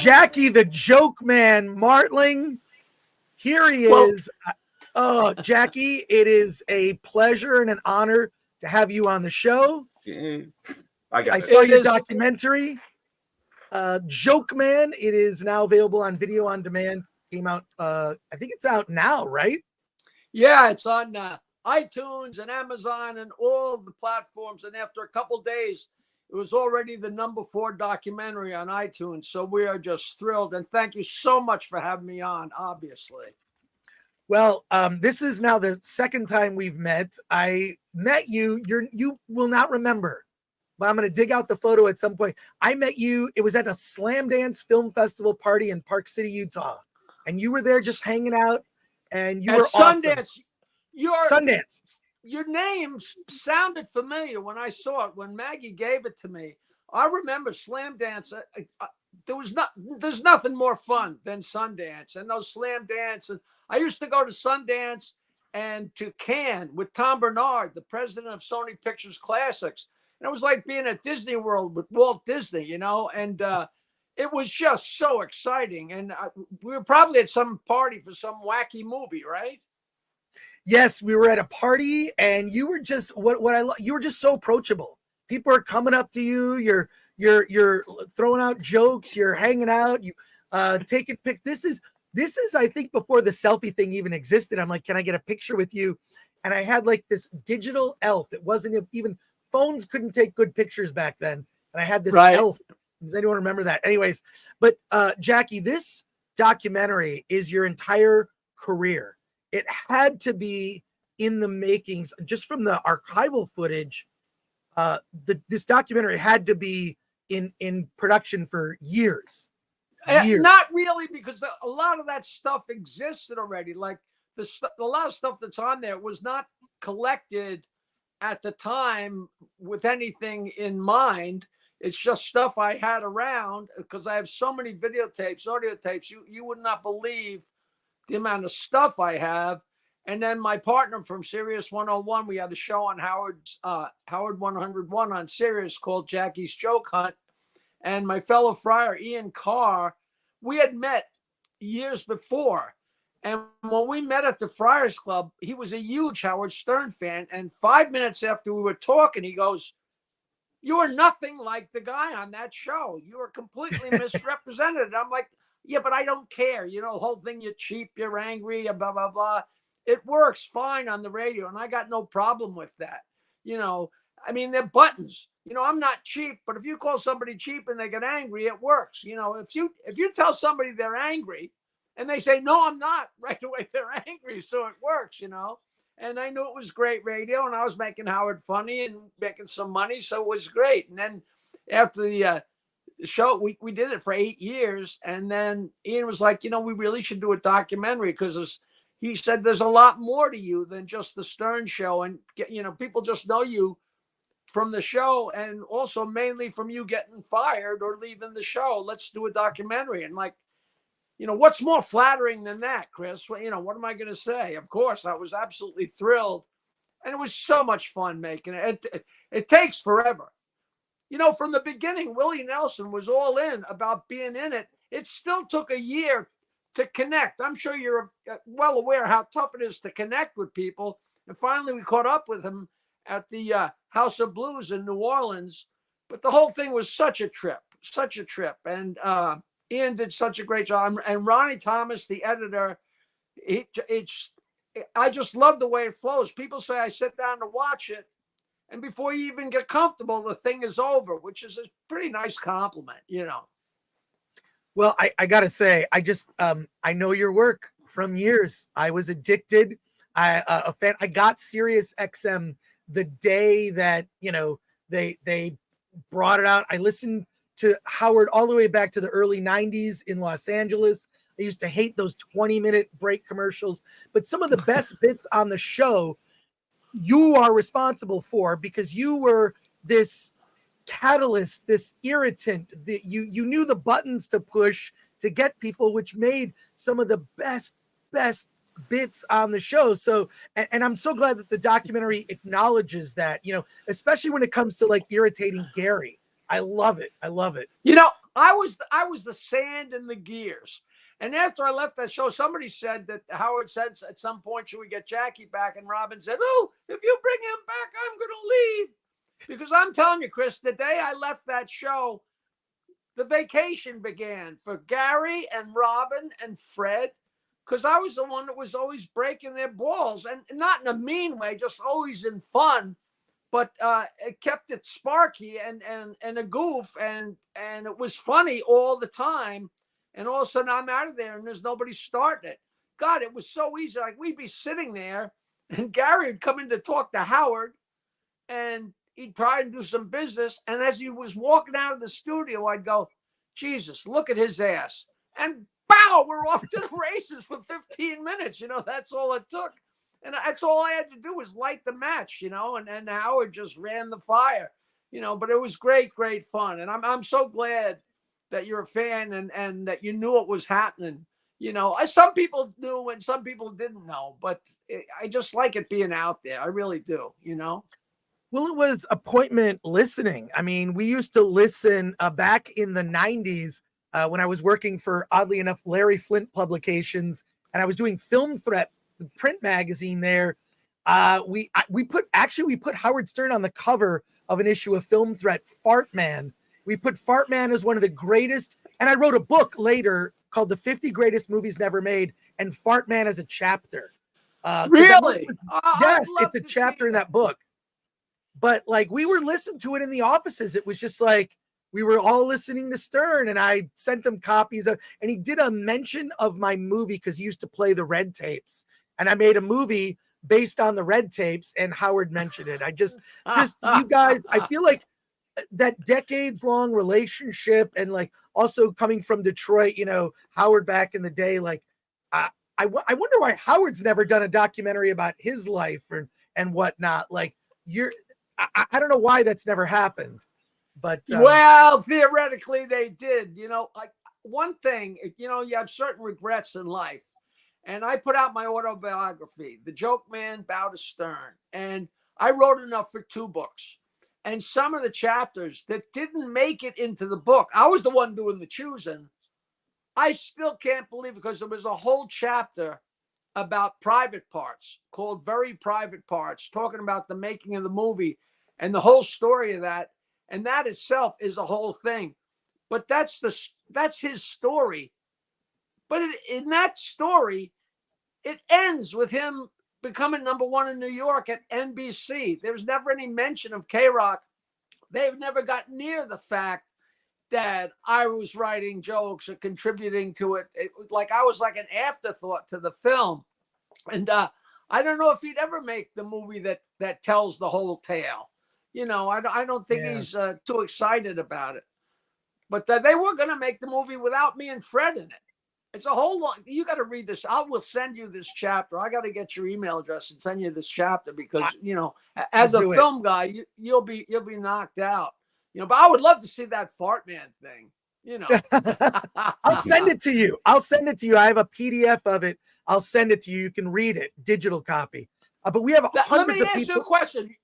Jackie, the joke man, Martling. Here he is. Oh, Jackie, it is a pleasure and an honor to have you on the show. I saw your documentary, Joke Man. It is now available on video on demand. Came out, I think it's out now, right? Yeah, it's on iTunes and Amazon and all the platforms. And after a couple days, it was already the #4 documentary on iTunes. So we are just thrilled. And thank you so much for having me on, obviously. Well, this is now the second time we've met. I met you. You will not remember, but I'm going to dig out the photo at some point. I met you. It was at a Slam Dance Film Festival party in Park City, Utah. And you were there just hanging out. And you were Sundance. Awesome. Sundance. Your names sounded familiar when I saw it, when Maggie gave it to me. I remember Slam Dance. There's nothing more fun than Sundance and those Slam Dance. And I used to go to Sundance and to Cannes with Tom Bernard, the president of Sony Pictures Classics. And it was like being at Disney World with Walt Disney, you know, and it was just so exciting. And we were probably at some party for some wacky movie, right? Yes, we were at a party, and you were just you were just so approachable. People are coming up to you. You're throwing out jokes. You're hanging out. You taking pic. This is I think before the selfie thing even existed. I'm like, can I get a picture with you? And I had like this digital elf. It wasn't even phones couldn't take good pictures back then. And I had this elf. Does anyone remember that? Anyways, but Jackie, this documentary is your entire career. It had to be in the makings, just from the archival footage. This documentary had to be in production for years. Not really, because a lot of that stuff existed already. Like a lot of stuff that's on there was not collected at the time with anything in mind. It's just stuff I had around because I have so many videotapes, audio tapes. You would not believe the amount of stuff I have. And then my partner from Sirius 101, we had a show on Howard 101 on Sirius called Jackie's Joke Hunt. And my fellow friar, Ian Carr, we had met years before. And when we met at the Friars Club, he was a huge Howard Stern fan. And 5 minutes after we were talking, he goes, "You are nothing like the guy on that show. You are completely misrepresented." I'm like, "Yeah, but I don't care. You know, the whole thing, you're cheap, you're angry, blah, blah, blah. It works fine on the radio, and I got no problem with that. You know, I mean, they're buttons. You know, I'm not cheap, but if you call somebody cheap and they get angry, it works. You know, if you tell somebody they're angry and they say, 'No, I'm not,' right away, they're angry. So it works, you know. And I knew it was great radio, and I was making Howard funny and making some money, so it was great. And then after the show, we did it for 8 years, and then Ian was like, "You know, we really should do a documentary," because he said there's a lot more to you than just the Stern Show, and you know, people just know you from the show, and also mainly from you getting fired or leaving the show. Let's do a documentary. And like, you know, what's more flattering than that, Chris? Well, you know, what am I going to say? Of course, I was absolutely thrilled, and it was so much fun making it. It takes forever. You know, from the beginning, Willie Nelson was all in about being in it. It still took a year to connect. I'm sure you're well aware how tough it is to connect with people. And finally, we caught up with him at the House of Blues in New Orleans. But the whole thing was such a trip. And Ian did such a great job. And Ronnie Thomas, the editor, I just love the way it flows. People say I sit down to watch it, and before you even get comfortable, the thing is over, which is a pretty nice compliment, you know. Well, I gotta say, I know your work from years. I was addicted. A fan. I got Sirius XM the day that, you know, they brought it out. I listened to Howard all the way back to the early 90s in Los Angeles. I used to hate those 20-minute break commercials, but some of the best bits on the show you are responsible for, because you were this catalyst, this irritant, that you knew the buttons to push to get people, which made some of the best bits on the show. So, and I'm so glad that the documentary acknowledges that, you know, especially when it comes to like irritating Gary. I love it. You know, I was the sand in the gears. And after I left that show, somebody said that Howard said at some point, should we get Jackie back? And Robin said, oh, if you bring him back, I'm going to leave. Because I'm telling you, Chris, the day I left that show, the vacation began for Gary and Robin and Fred, because I was the one that was always breaking their balls, and not in a mean way, just always in fun. But it kept it sparky and a goof, and it was funny all the time. And all of a sudden I'm out of there and there's nobody starting it. God, it was so easy. Like we'd be sitting there and Gary would come in to talk to Howard and he'd try and do some business. And as he was walking out of the studio, I'd go, Jesus, look at his ass. And bow, we're off to the races for 15 minutes. You know, that's all it took. And that's all I had to do was light the match, you know, and Howard just ran the fire, you know, but it was great, great fun. And I'm so glad that you're a fan and that you knew what was happening. You know, some people knew and some people didn't know, but I just like it being out there. I really do, you know? Well, it was appointment listening. I mean, we used to listen back in the 90s when I was working for, oddly enough, Larry Flint Publications, and I was doing Film Threat, the print magazine there. We put Howard Stern on the cover of an issue of Film Threat, Fart Man. We put Fart Man as one of the greatest, and I wrote a book later called The 50 Greatest Movies Never Made, and Fart Man as a chapter. Really? Yes, it's a chapter in that book. But like we were listening to it in the offices. It was just like we were all listening to Stern, and I sent him copies of, and he did a mention of my movie because he used to play the Red Tapes, and I made a movie based on the Red Tapes, and Howard mentioned it. I just you guys, I feel like that decades long relationship, and like also coming from Detroit, you know, Howard back in the day, like I wonder why Howard's never done a documentary about his life and whatnot. Like I don't know why that's never happened, but well, theoretically they did, you know. Like one thing, you know, you have certain regrets in life, and I put out my autobiography, The Joke Man Bow to Stern, and I wrote enough for 2 books. And some of the chapters that didn't make it into the book, I was the one doing the choosing. I still can't believe it, because there was a whole chapter about private parts called Very Private Parts, talking about the making of the movie and the whole story of that. And that itself is a whole thing. But that's his story. But in that story, it ends with him becoming #1 in New York at NBC. There's never any mention of K-Rock. They've never got near the fact that I was writing jokes or contributing to it. Like I was like an afterthought to the film. And I don't know if he'd ever make the movie that tells the whole tale. You know, I don't think he's too excited about it. But they were going to make the movie without me and Fred in it. It's a whole lot. You got to read this. I will send you this chapter. I got to get your email address and send you this chapter, because, you know, as a film guy, you'll be knocked out. You know, but I would love to see that Fart Man thing. You know, I'll send it to you. I have a PDF of it. I'll send it to you. You can read it, digital copy. But we have hundreds of people. Let me ask you a question.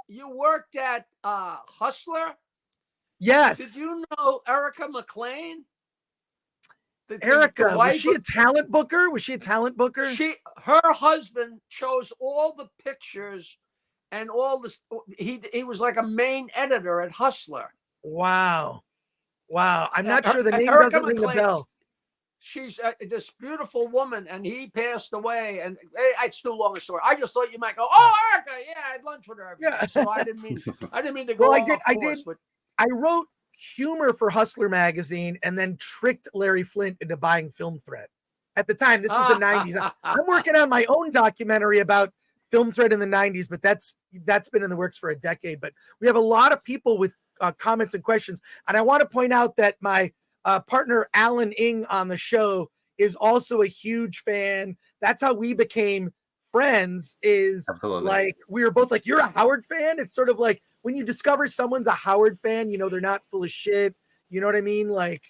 You worked at Hustler. Yes. Did you know Erica McLean? Erica, was she a talent booker? Her husband chose all the pictures and all this. He was like a main editor at Hustler. Wow. I'm not sure the name Erica doesn't ring a bell. She's this beautiful woman, and he passed away. And it's too long a story. I just thought you might go, "Oh, Erica, yeah, I had lunch with her." Yeah. So I didn't mean to go. Well, I wrote humor for Hustler magazine and then tricked Larry Flint into buying Film Threat. At the time, this is the 90s. I'm working on my own documentary about Film Threat in the 90s, but that's been in the works for a decade. But we have a lot of people with comments and questions. And I want to point out that my partner, Alan Ng, on the show is also a huge fan. That's how we became friends, is Absolutely. Like we were both like, you're a Howard fan. It's sort of like when you discover someone's a Howard fan, you know, they're not full of shit. You know what I mean? Like,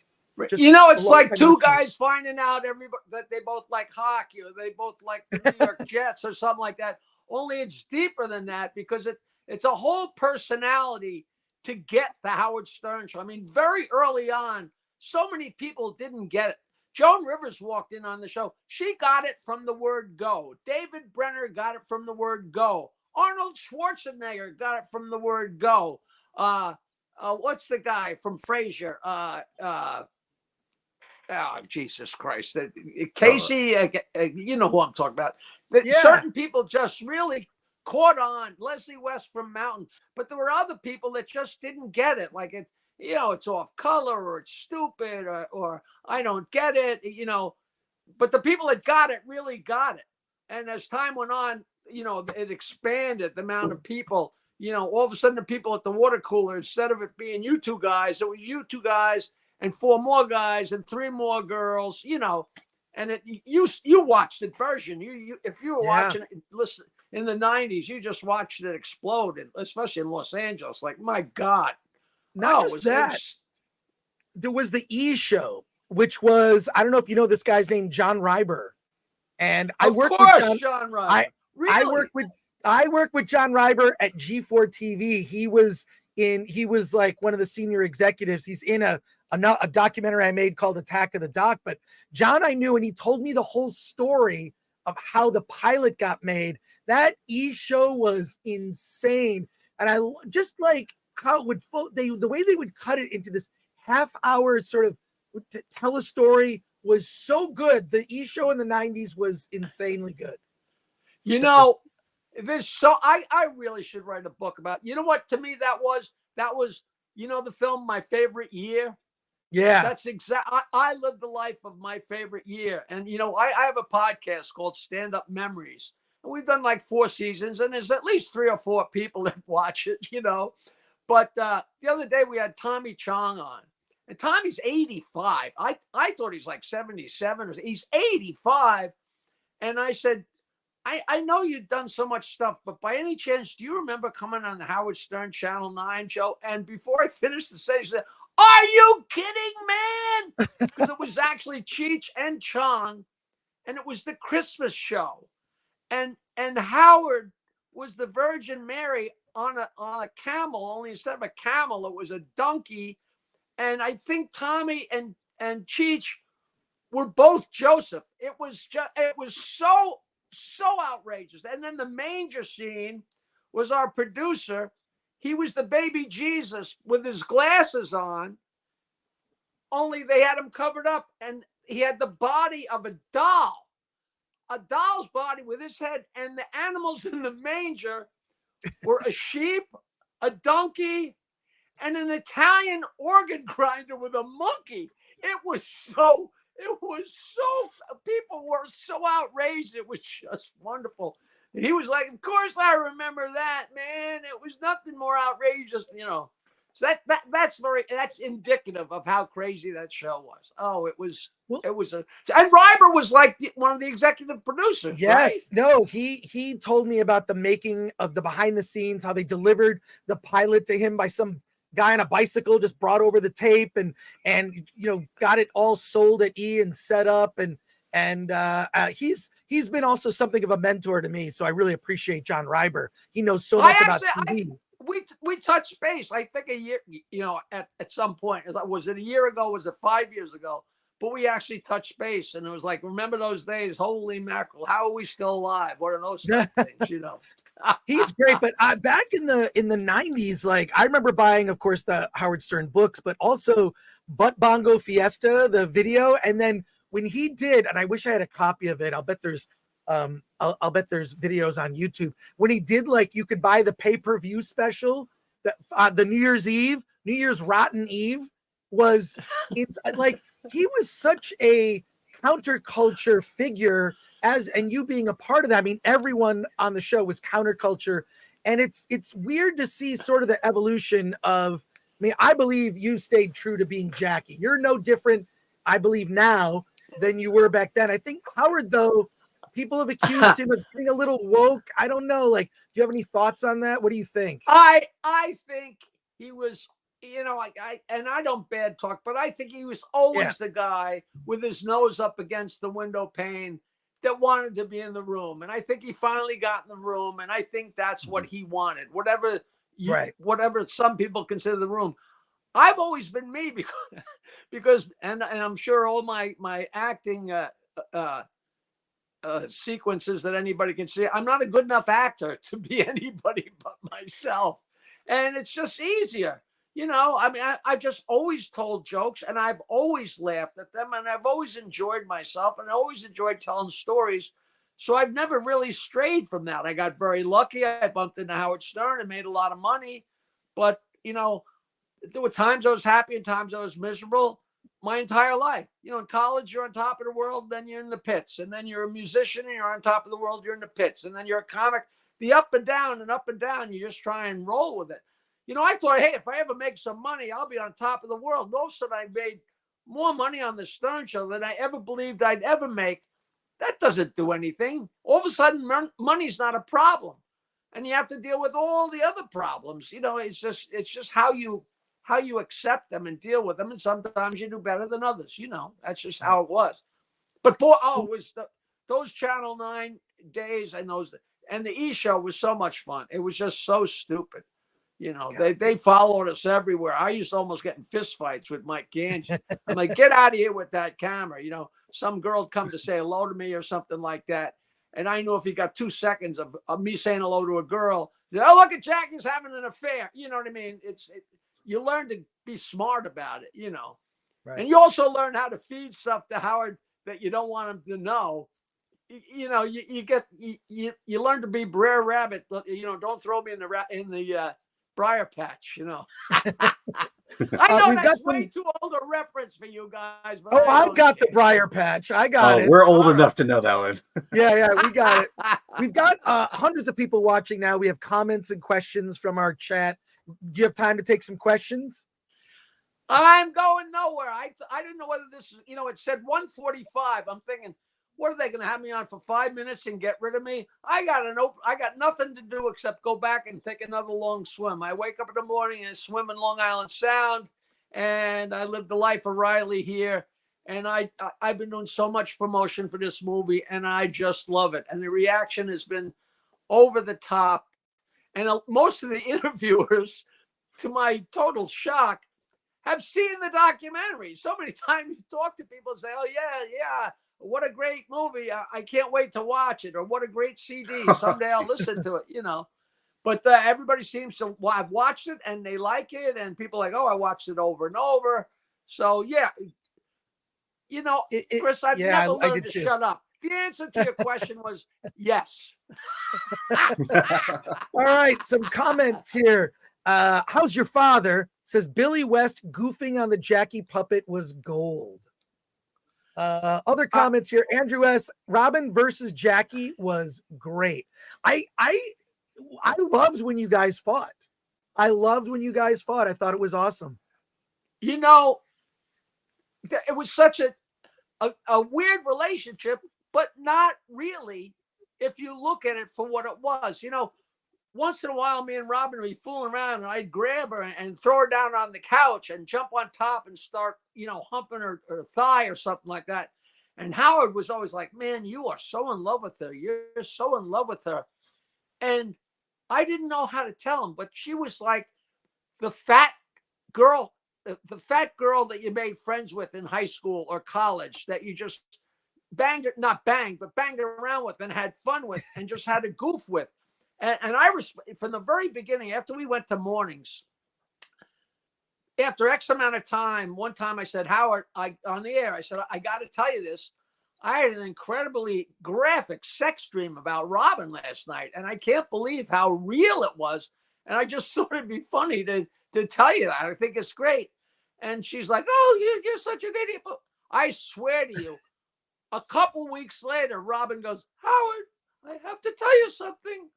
you know, it's like two guys finding out that they both like hockey, or they both like the New York Jets or something like that. Only it's deeper than that, because it's a whole personality to get the Howard Stern show. I mean, very early on, so many people didn't get it. Joan Rivers walked in on the show. She got it from the word go. David Brenner got it from the word go. Arnold Schwarzenegger got it from the word go. What's the guy from Frasier? Oh, Jesus Christ. Casey, you know who I'm talking about. Certain people just really caught on. Leslie West from Mountain. But there were other people that just didn't get it. Like, it's off color, or it's stupid, or I don't get it, But the people that got it really got it. And as time went on, it expanded the amount of people. All of a sudden the people at the water cooler, instead of it being you two guys, it was you two guys and 4 more guys and 3 more girls, and you watched the version. If you were watching it, listen, in the 90s, you just watched it explode, especially in Los Angeles. Like, my God. Not just that. There was the E show, which was, I don't know if you know this guy's name, John Ryber. And I worked with John Ryber. Really? I worked with John Ryber at G4 TV. He was like one of the senior executives. He's in a documentary I made called Attack of the Doc. But John I knew, and he told me the whole story of how the pilot got made. That E show was insane. And I just like how it would the way they would cut it into this half-hour sort of to tell a story was so good. The E show in the 90s was insanely good. I really should write a book about, what, to me, that was, the film, My Favorite Year. Yeah. That's I lived the life of My Favorite Year. And, I have a podcast called Stand Up Memories. And we've done like 4 seasons, and there's at least 3 or 4 people that watch it, But the other day we had Tommy Chong on. And Tommy's 85. I thought he's like 77. Or he's 85. And I said, I know you've done so much stuff, but by any chance, do you remember coming on the Howard Stern Channel 9 show? And before I finished the sentence, he said, "Are you kidding, man?" Because it was actually Cheech and Chong, and it was the Christmas show. And Howard was the Virgin Mary on a camel, only instead of a camel, it was a donkey. And I think Tommy and Cheech were both Joseph. It was so outrageous. And then the manger scene was our producer. He was the baby Jesus with his glasses on, only they had him covered up, and he had the body of a doll's body with his head, and the animals in the manger were a sheep, a donkey, and an Italian organ grinder with a monkey. People were so outraged. It was just wonderful. And he was like, "Of course I remember that, man. It was nothing more outrageous, So that's indicative of how crazy that show was. Oh, it was and Ryber was like one of the executive producers. Yes. Right? No, he told me about the making of the behind the scenes, how they delivered the pilot to him by some guy on a bicycle, just brought over the tape and got it all sold at E and set up, and he's been also something of a mentor to me, so I really appreciate John Ryber. He knows so much about TV. We touched base, I think, a year, at some point. Was it a year ago? Was it 5 years ago? But we actually touched base, and it was like, remember those days? Holy mackerel! How are we still alive? What are those things? He's great, but back in the 90s, like I remember buying, of course, the Howard Stern books, but also Butt Bongo Fiesta, the video, and then when he did, and I wish I had a copy of it. I'll bet there's videos on YouTube when he did, like, you could buy the pay-per-view special that the New Year's Rotten Eve was. It's like he was such a counterculture figure, and you being a part of that. I mean, everyone on the show was counterculture, and it's weird to see sort of the evolution of. I mean, I believe you stayed true to being Jackie. You're no different, I believe, now than you were back then. I think Howard, though, people have accused him of being a little woke. I don't know. Like, do you have any thoughts on that? What do you think? I think he was, I don't bad talk, but I think he was always the guy with his nose up against the window pane that wanted to be in the room. And I think he finally got in the room, and I think that's what he wanted. Whatever Right. whatever some people consider the room. I've always been me because and I'm sure all my acting sequences that anybody can see, I'm not a good enough actor to be anybody but myself. And it's just easier. You know, I mean, I've just always told jokes and I've always laughed at them and I've always enjoyed myself and I always enjoyed telling stories. So I've never really strayed from that. I got very lucky. I bumped into Howard Stern and made a lot of money. But, you know, there were times I was happy and times I was miserable my entire life. You know, in college, you're on top of the world, then you're in the pits. And then you're a musician and you're on top of the world, you're in the pits. And then you're a comic, the up and down, you just try and roll with it. You know, I thought, hey, if I ever make some money, I'll be on top of the world. And all of a sudden, I made more money on the Stern Show than I ever believed I'd ever make. That doesn't do anything. All of a sudden, money's not a problem. And you have to deal with all the other problems. You know, it's just how you accept them and deal with them. And sometimes you do better than others. You know, that's just how it was. But those Channel 9 days and the E! Show was so much fun. It was just so stupid. You know, they followed us everywhere. I used to almost get in fist fights with Mike Gange. I'm like, get out of here with that camera. You know, some girl would come to say hello to me or something like that. And I knew if he got 2 seconds of me saying hello to a girl, oh, look at Jackie's having an affair. You know what I mean? You learn to be smart about it, you know. Right. And you also learn how to feed stuff to Howard that you don't want him to know. You know, you learn to be Brer Rabbit. You know, don't throw me in the briar patch. You know. I know that's way too old a reference for you guys. But I got the briar patch. I got it. We're old enough to know that one. Yeah, we got it. We've got hundreds of people watching now. We have comments and questions from our chat. Do you have time to take some questions? I'm going nowhere. I didn't know whether this, you know, it said 1:45. I'm thinking, what are they going to have me on for 5 minutes and get rid of me? I got nothing to do except go back and take another long swim. I wake up in the morning and swim in Long Island Sound, and I live the life of Riley here. And I've been doing so much promotion for this movie, and I just love it. And the reaction has been over the top. And most of the interviewers, to my total shock, have seen the documentary. So many times you talk to people and say, oh, yeah, what a great movie. I can't wait to watch it. Or what a great CD. Someday I'll listen to it, you know. But everybody seems to have watched it and they like it. And people are like, oh, I watched it over and over. So, yeah. You know, Chris, I've never learned to shut up. The answer to your question was yes. All right, some comments here. How's your father? Says Billy West goofing on the Jackie puppet was gold. Other comments here. Andrew S. Robin versus Jackie was great. I loved when you guys fought. I thought it was awesome. You know, it was such a weird relationship, but not really if you look at it for what it was. You know, once in a while, me and Robin would be fooling around and I'd grab her and throw her down on the couch and jump on top and start, you know, humping her thigh or something like that. And Howard was always like, man, you are so in love with her. You're so in love with her. And I didn't know how to tell him, but she was like the fat girl that you made friends with in high school or college that you just banged around with and had fun with and just had a goof with. And I from the very beginning, after we went to mornings, after X amount of time, one time I said, Howard, on the air, I said, I got to tell you this. I had an incredibly graphic sex dream about Robin last night, and I can't believe how real it was. And I just thought it'd be funny to tell you that. I think it's great. And she's like, oh, you're such an idiot. But I swear to you, a couple weeks later, Robin goes, Howard, I have to tell you something.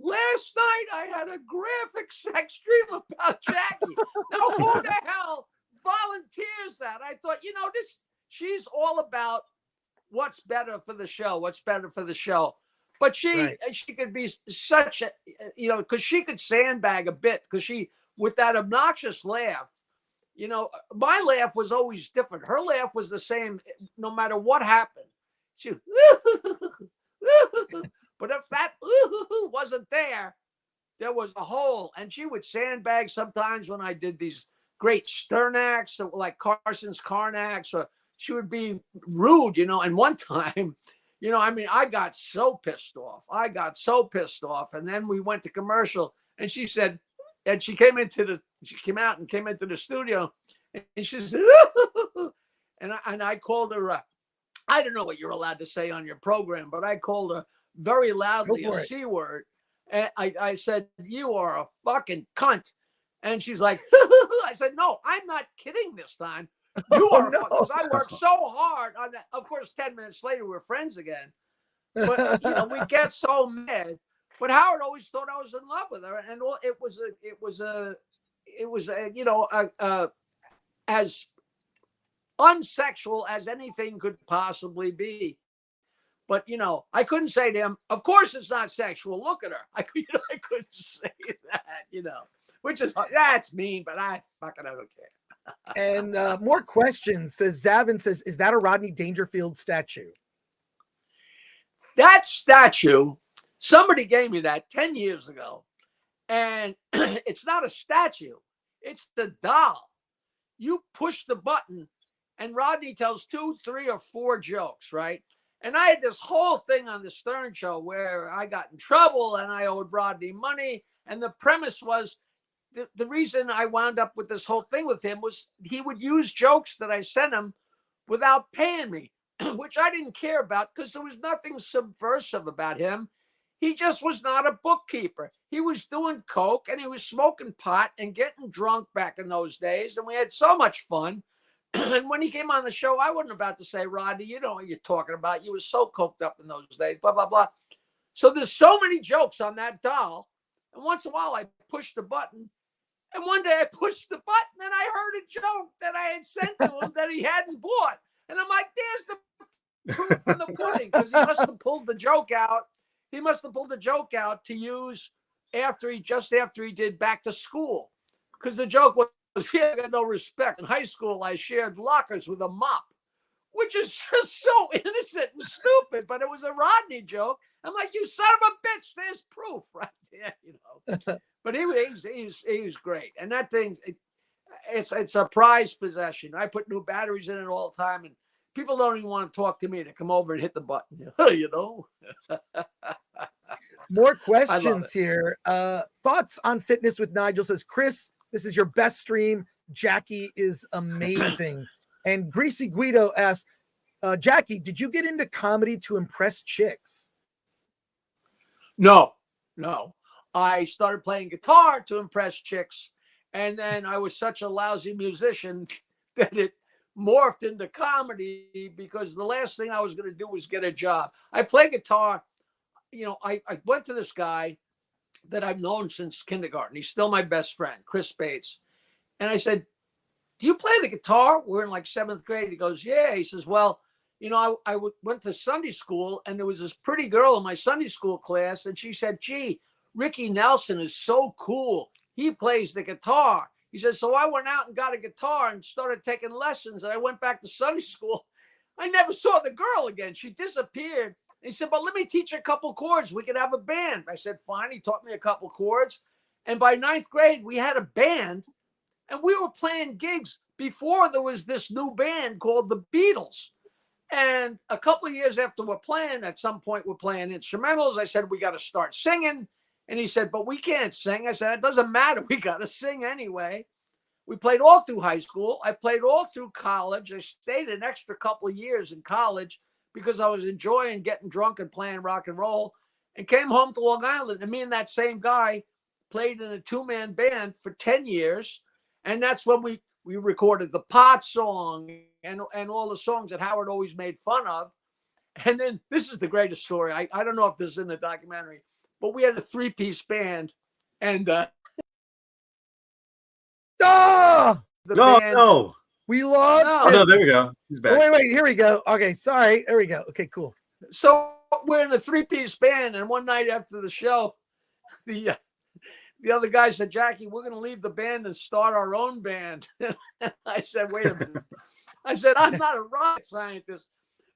Last night, I had a graphic sex dream about Jackie. Now, who the hell volunteers that? I thought, you know, she's all about what's better for the show. But she could be such a, you know, because she could sandbag a bit, because with that obnoxious laugh, you know, my laugh was always different. Her laugh was the same no matter what happened. She but if that wasn't there, there was a hole, and she would sandbag sometimes when I did these great stern acts, like Carson's Carnax, or she would be rude, you know. And one time, you know, I mean, I got so pissed off. And then we went to commercial, and she said, and she came out and came into the studio, and she said, and I called her, I don't know what you're allowed to say on your program, but I called her very loudly a C word. And I said, you are a fucking cunt. And she's like, I said, no, I'm not kidding this time. You are because I worked so hard on that. Of course, 10 minutes later, we're friends again. But, you know, we get so mad. But Howard always thought I was in love with her. And it was you know, as unsexual as anything could possibly be. But, you know, I couldn't say to him, of course it's not sexual. Look at her. I couldn't say that, you know, which is, that's mean, but I fucking don't care. And more questions. Zavin says, is that a Rodney Dangerfield statue? That statue, somebody gave me that 10 years ago. And it's not a statue. It's the doll. You push the button and Rodney tells 2, 3, or 4 jokes, right? And I had this whole thing on the Stern Show where I got in trouble and I owed Rodney money. And the premise was the reason I wound up with this whole thing with him was he would use jokes that I sent him without paying me, which I didn't care about because there was nothing subversive about him. He just was not a bookkeeper. He was doing coke and he was smoking pot and getting drunk back in those days. And we had so much fun. And when he came on the show, I wasn't about to say, Rodney, you know what you're talking about. You were so coked up in those days, blah, blah, blah. So there's so many jokes on that doll. And once in a while, I pushed the button. And one day I pushed the button and I heard a joke that I had sent to him that he hadn't bought. And I'm like, there's the proof in the pudding, because he must have pulled the joke out. He must have pulled the joke out to use just after he did Back to School. Because the joke was, I got no respect. In high school, I shared lockers with a mop, which is just so innocent and stupid, but it was a Rodney joke. I'm like, you son of a bitch, there's proof right there, you know. But he was great. And that thing, it's a prized possession. I put new batteries in it all the time, and people don't even want to talk to me to come over and hit the button, you know. More questions here. Thoughts on fitness with Nigel says, Chris, this is your best stream. Jackie is amazing. And Greasy Guido asks, Jackie, did you get into comedy to impress chicks? No. I started playing guitar to impress chicks. And then I was such a lousy musician that it morphed into comedy, because the last thing I was going to do was get a job. I play guitar. You know, I went to this guy that I've known since kindergarten. He's still my best friend, Chris Bates. And I said, do you play the guitar? We're in like 7th grade. He goes, yeah. He says, well, you know, I went to Sunday school, and there was this pretty girl in my Sunday school class. And she said, gee, Ricky Nelson is so cool. He plays the guitar. He says, so I went out and got a guitar and started taking lessons. And I went back to Sunday school. I never saw the girl again. She disappeared. He said, but let me teach you a couple chords. We could have a band. I said, fine. He taught me a couple chords. And by 9th grade, we had a band. And we were playing gigs before there was this new band called the Beatles. And a couple of years after we're playing, at some point we're playing instrumentals. I said, we got to start singing. And he said, but we can't sing. I said, it doesn't matter. We got to sing anyway. We played all through high school. I played all through college. I stayed an extra couple of years in college because I was enjoying getting drunk and playing rock and roll, and came home to Long Island. And me and that same guy played in a 2-man band for 10 years. And that's when we recorded the Pot song and all the songs that Howard always made fun of. And then this is the greatest story. I don't know if this is in the documentary, but we had a 3-piece band, and no, we lost. Oh, no, there we go. He's back. Oh, wait, here we go. Okay, sorry. There we go. Okay, cool. So we're in a 3-piece band, and one night after the show, the other guy said, Jackie, we're going to leave the band and start our own band. I said, wait a minute. I said, I'm not a rocket scientist,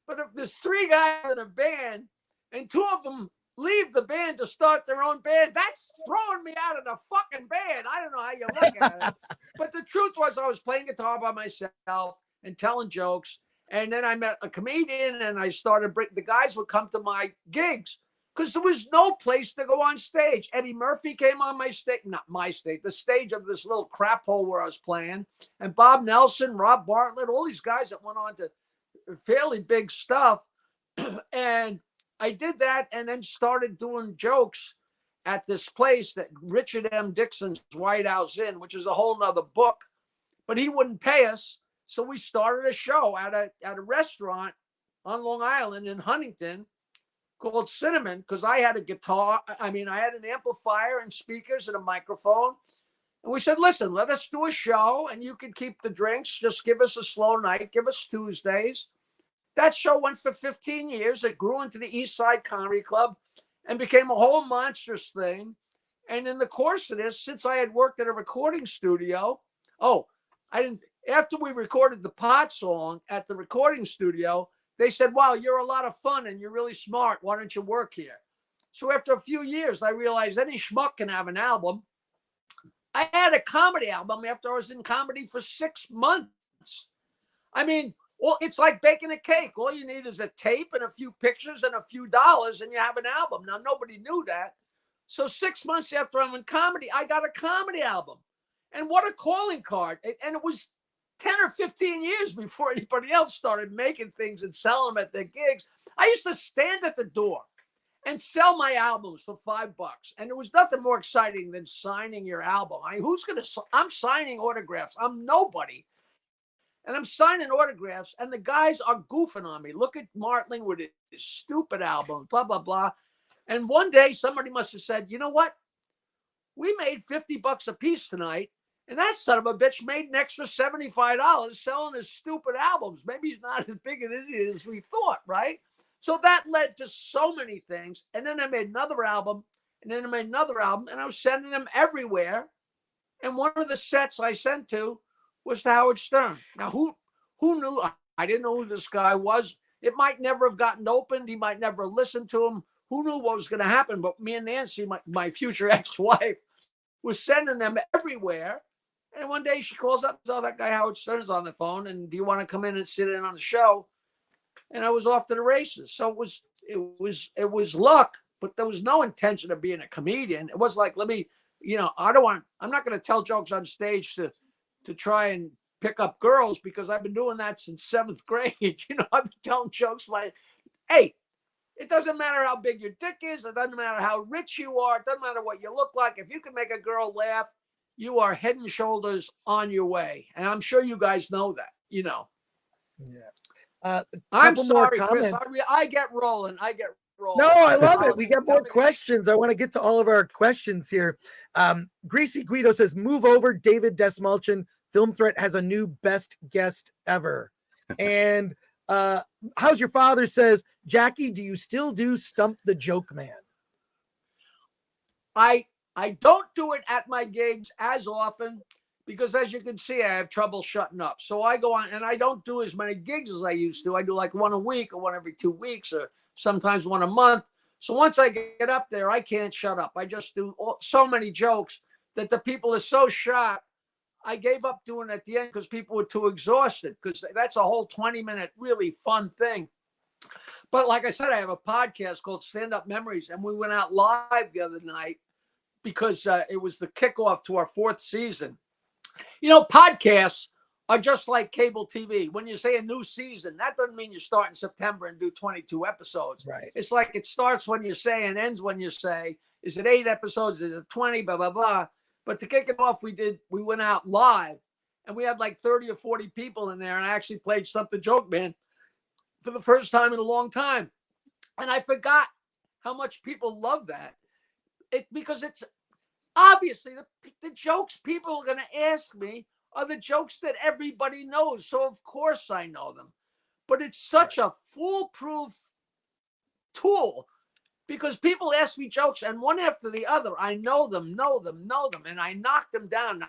but if there's 3 guys in a band and 2 of them leave the band to start their own band. That's throwing me out of the fucking band. I don't know how you look at it. But the truth was I was playing guitar by myself and telling jokes. And then I met a comedian and I started the guys would come to my gigs because there was no place to go on stage. Eddie Murphy came on my stage, not my stage, the stage of this little crap hole where I was playing. And Bob Nelson, Rob Bartlett, all these guys that went on to fairly big stuff. And I did that and then started doing jokes at this place that Richard M. Dixon's White House Inn, which is a whole nother book, but he wouldn't pay us. So we started a show at a restaurant on Long Island in Huntington called Cinnamon, because I had a guitar. I had an amplifier and speakers and a microphone. And we said, listen, let us do a show and you can keep the drinks. Just give us a slow night. Give us Tuesdays. That show went for 15 years. It grew into the East Side Comedy Club and became a whole monstrous thing. And in the course of this, since I had worked at a recording studio, after we recorded the Pot song at the recording studio, they said, wow, you're a lot of fun and you're really smart. Why don't you work here? So after a few years, I realized any schmuck can have an album. I had a comedy album after I was in comedy for 6 months. Well, it's like baking a cake. All you need is a tape and a few pictures and a few dollars and you have an album. Now, nobody knew that. So 6 months after I'm in comedy, I got a comedy album. And what a calling card. And it was 10 or 15 years before anybody else started making things and selling them at their gigs. I used to stand at the door and sell my albums for $5. And there was nothing more exciting than signing your album. I'm signing autographs. I'm nobody. And I'm signing autographs, and the guys are goofing on me. Look at Martling with his stupid album, blah, blah, blah. And one day, somebody must have said, you know what? We made $50 a piece tonight, and that son of a bitch made an extra $75 selling his stupid albums. Maybe he's not as big an idiot as we thought, right? So that led to so many things. And then I made another album, and then I made another album, and I was sending them everywhere. And one of the sets I sent to was to Howard Stern. Now, who knew? I didn't know who this guy was. It might never have gotten opened. He might never listen to him. Who knew what was going to happen? But me and Nancy, my future ex-wife, was sending them everywhere. And one day she calls up, oh, that guy Howard Stern's on the phone, and do you want to come in and sit in on the show? And I was off to the races. So it was luck, but there was no intention of being a comedian. It was like, I'm not going to tell jokes on stage to try and pick up girls, because I've been doing that since 7th grade. I've been telling jokes hey, it doesn't matter how big your dick is. It doesn't matter how rich you are. It doesn't matter what you look like. If you can make a girl laugh, you are head and shoulders on your way. And I'm sure you guys know that, Yeah. I'm sorry, Chris. I get rolling. No, I love it. We got more questions. I want to get to all of our questions here. Greasy Guido says, move over. David Desmalchin, Film Threat has a new best guest ever. And How's Your Father says, Jackie, do you still do Stump the Joke Man? I don't do it at my gigs as often because, as you can see, I have trouble shutting up. So I go on, and I don't do as many gigs as I used to. I do like one a week or one every 2 weeks or sometimes one a month. So once I get up there, I can't shut up. I just do so many jokes that the people are so shocked. I gave up doing it at the end because people were too exhausted, because that's a whole 20-minute really fun thing. But like I said, I have a podcast called Stand Up Memories, and we went out live the other night because it was the kickoff to our 4th season. Podcasts are just like cable TV. When you say a new season, that doesn't mean you start in September and do 22 episodes. Right. It's like it starts when you say and ends when you say. Is it 8 episodes? Is it 20? Blah, blah, blah. But to kick it off, we went out live, and we had like 30 or 40 people in there, and I actually played Stump the Joke Man for the first time in a long time. And I forgot how much people love that. Because it's obviously the jokes people are going to ask me are the jokes that everybody knows. So of course I know them. But it's such a foolproof tool, because people ask me jokes, and one after the other, I know them, and I knock them down.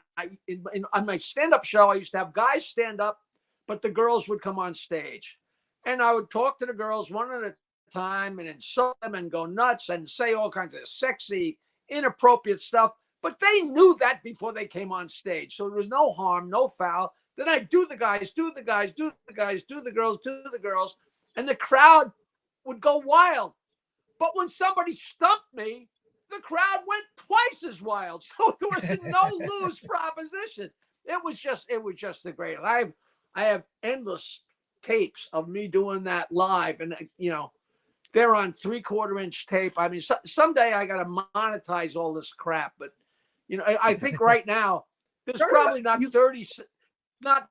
On my stand-up show, I used to have guys stand up, but the girls would come on stage. And I would talk to the girls one at a time and insult them and go nuts and say all kinds of sexy, inappropriate stuff. But they knew that before they came on stage. So there was no harm, no foul. Then I do the guys, do the guys, do the guys, do the girls, do the girls. And the crowd would go wild. But when somebody stumped me, the crowd went twice as wild. So there was a no-lose proposition. It was just the greatest. I have endless tapes of me doing that live. And, you know, they're on 3/4-inch tape. I mean, someday I got to monetize all this crap. But, you know, I think right now there's probably not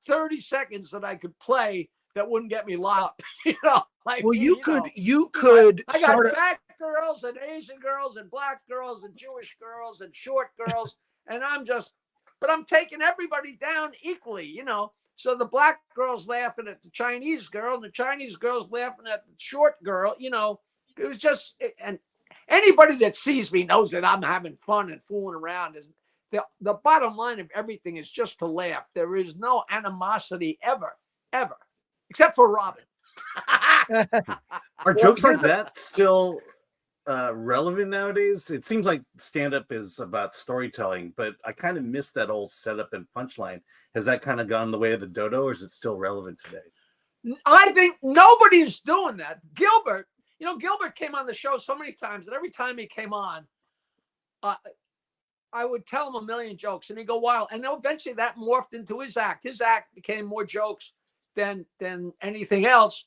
30 seconds that I could play that wouldn't get me locked up. You know, like, well, you could I got fat girls and Asian girls and black girls and Jewish girls and short girls. And but I'm taking everybody down equally, you know. So the black girl's laughing at the Chinese girl and the Chinese girl's laughing at the short girl, you know. It was just, and anybody that sees me knows that I'm having fun and fooling around. The bottom line of everything is just to laugh. There is no animosity ever, except for Robin. Are jokes like that still relevant nowadays? It seems like stand-up is about storytelling, but I kind of miss that old setup and punchline. Has that kind of gone the way of the dodo, or is it still relevant today? I think nobody's doing that. Gilbert came on the show so many times that every time he came on, I would tell him a million jokes and he'd go wild. And eventually that morphed into his act. His act became more jokes than anything else.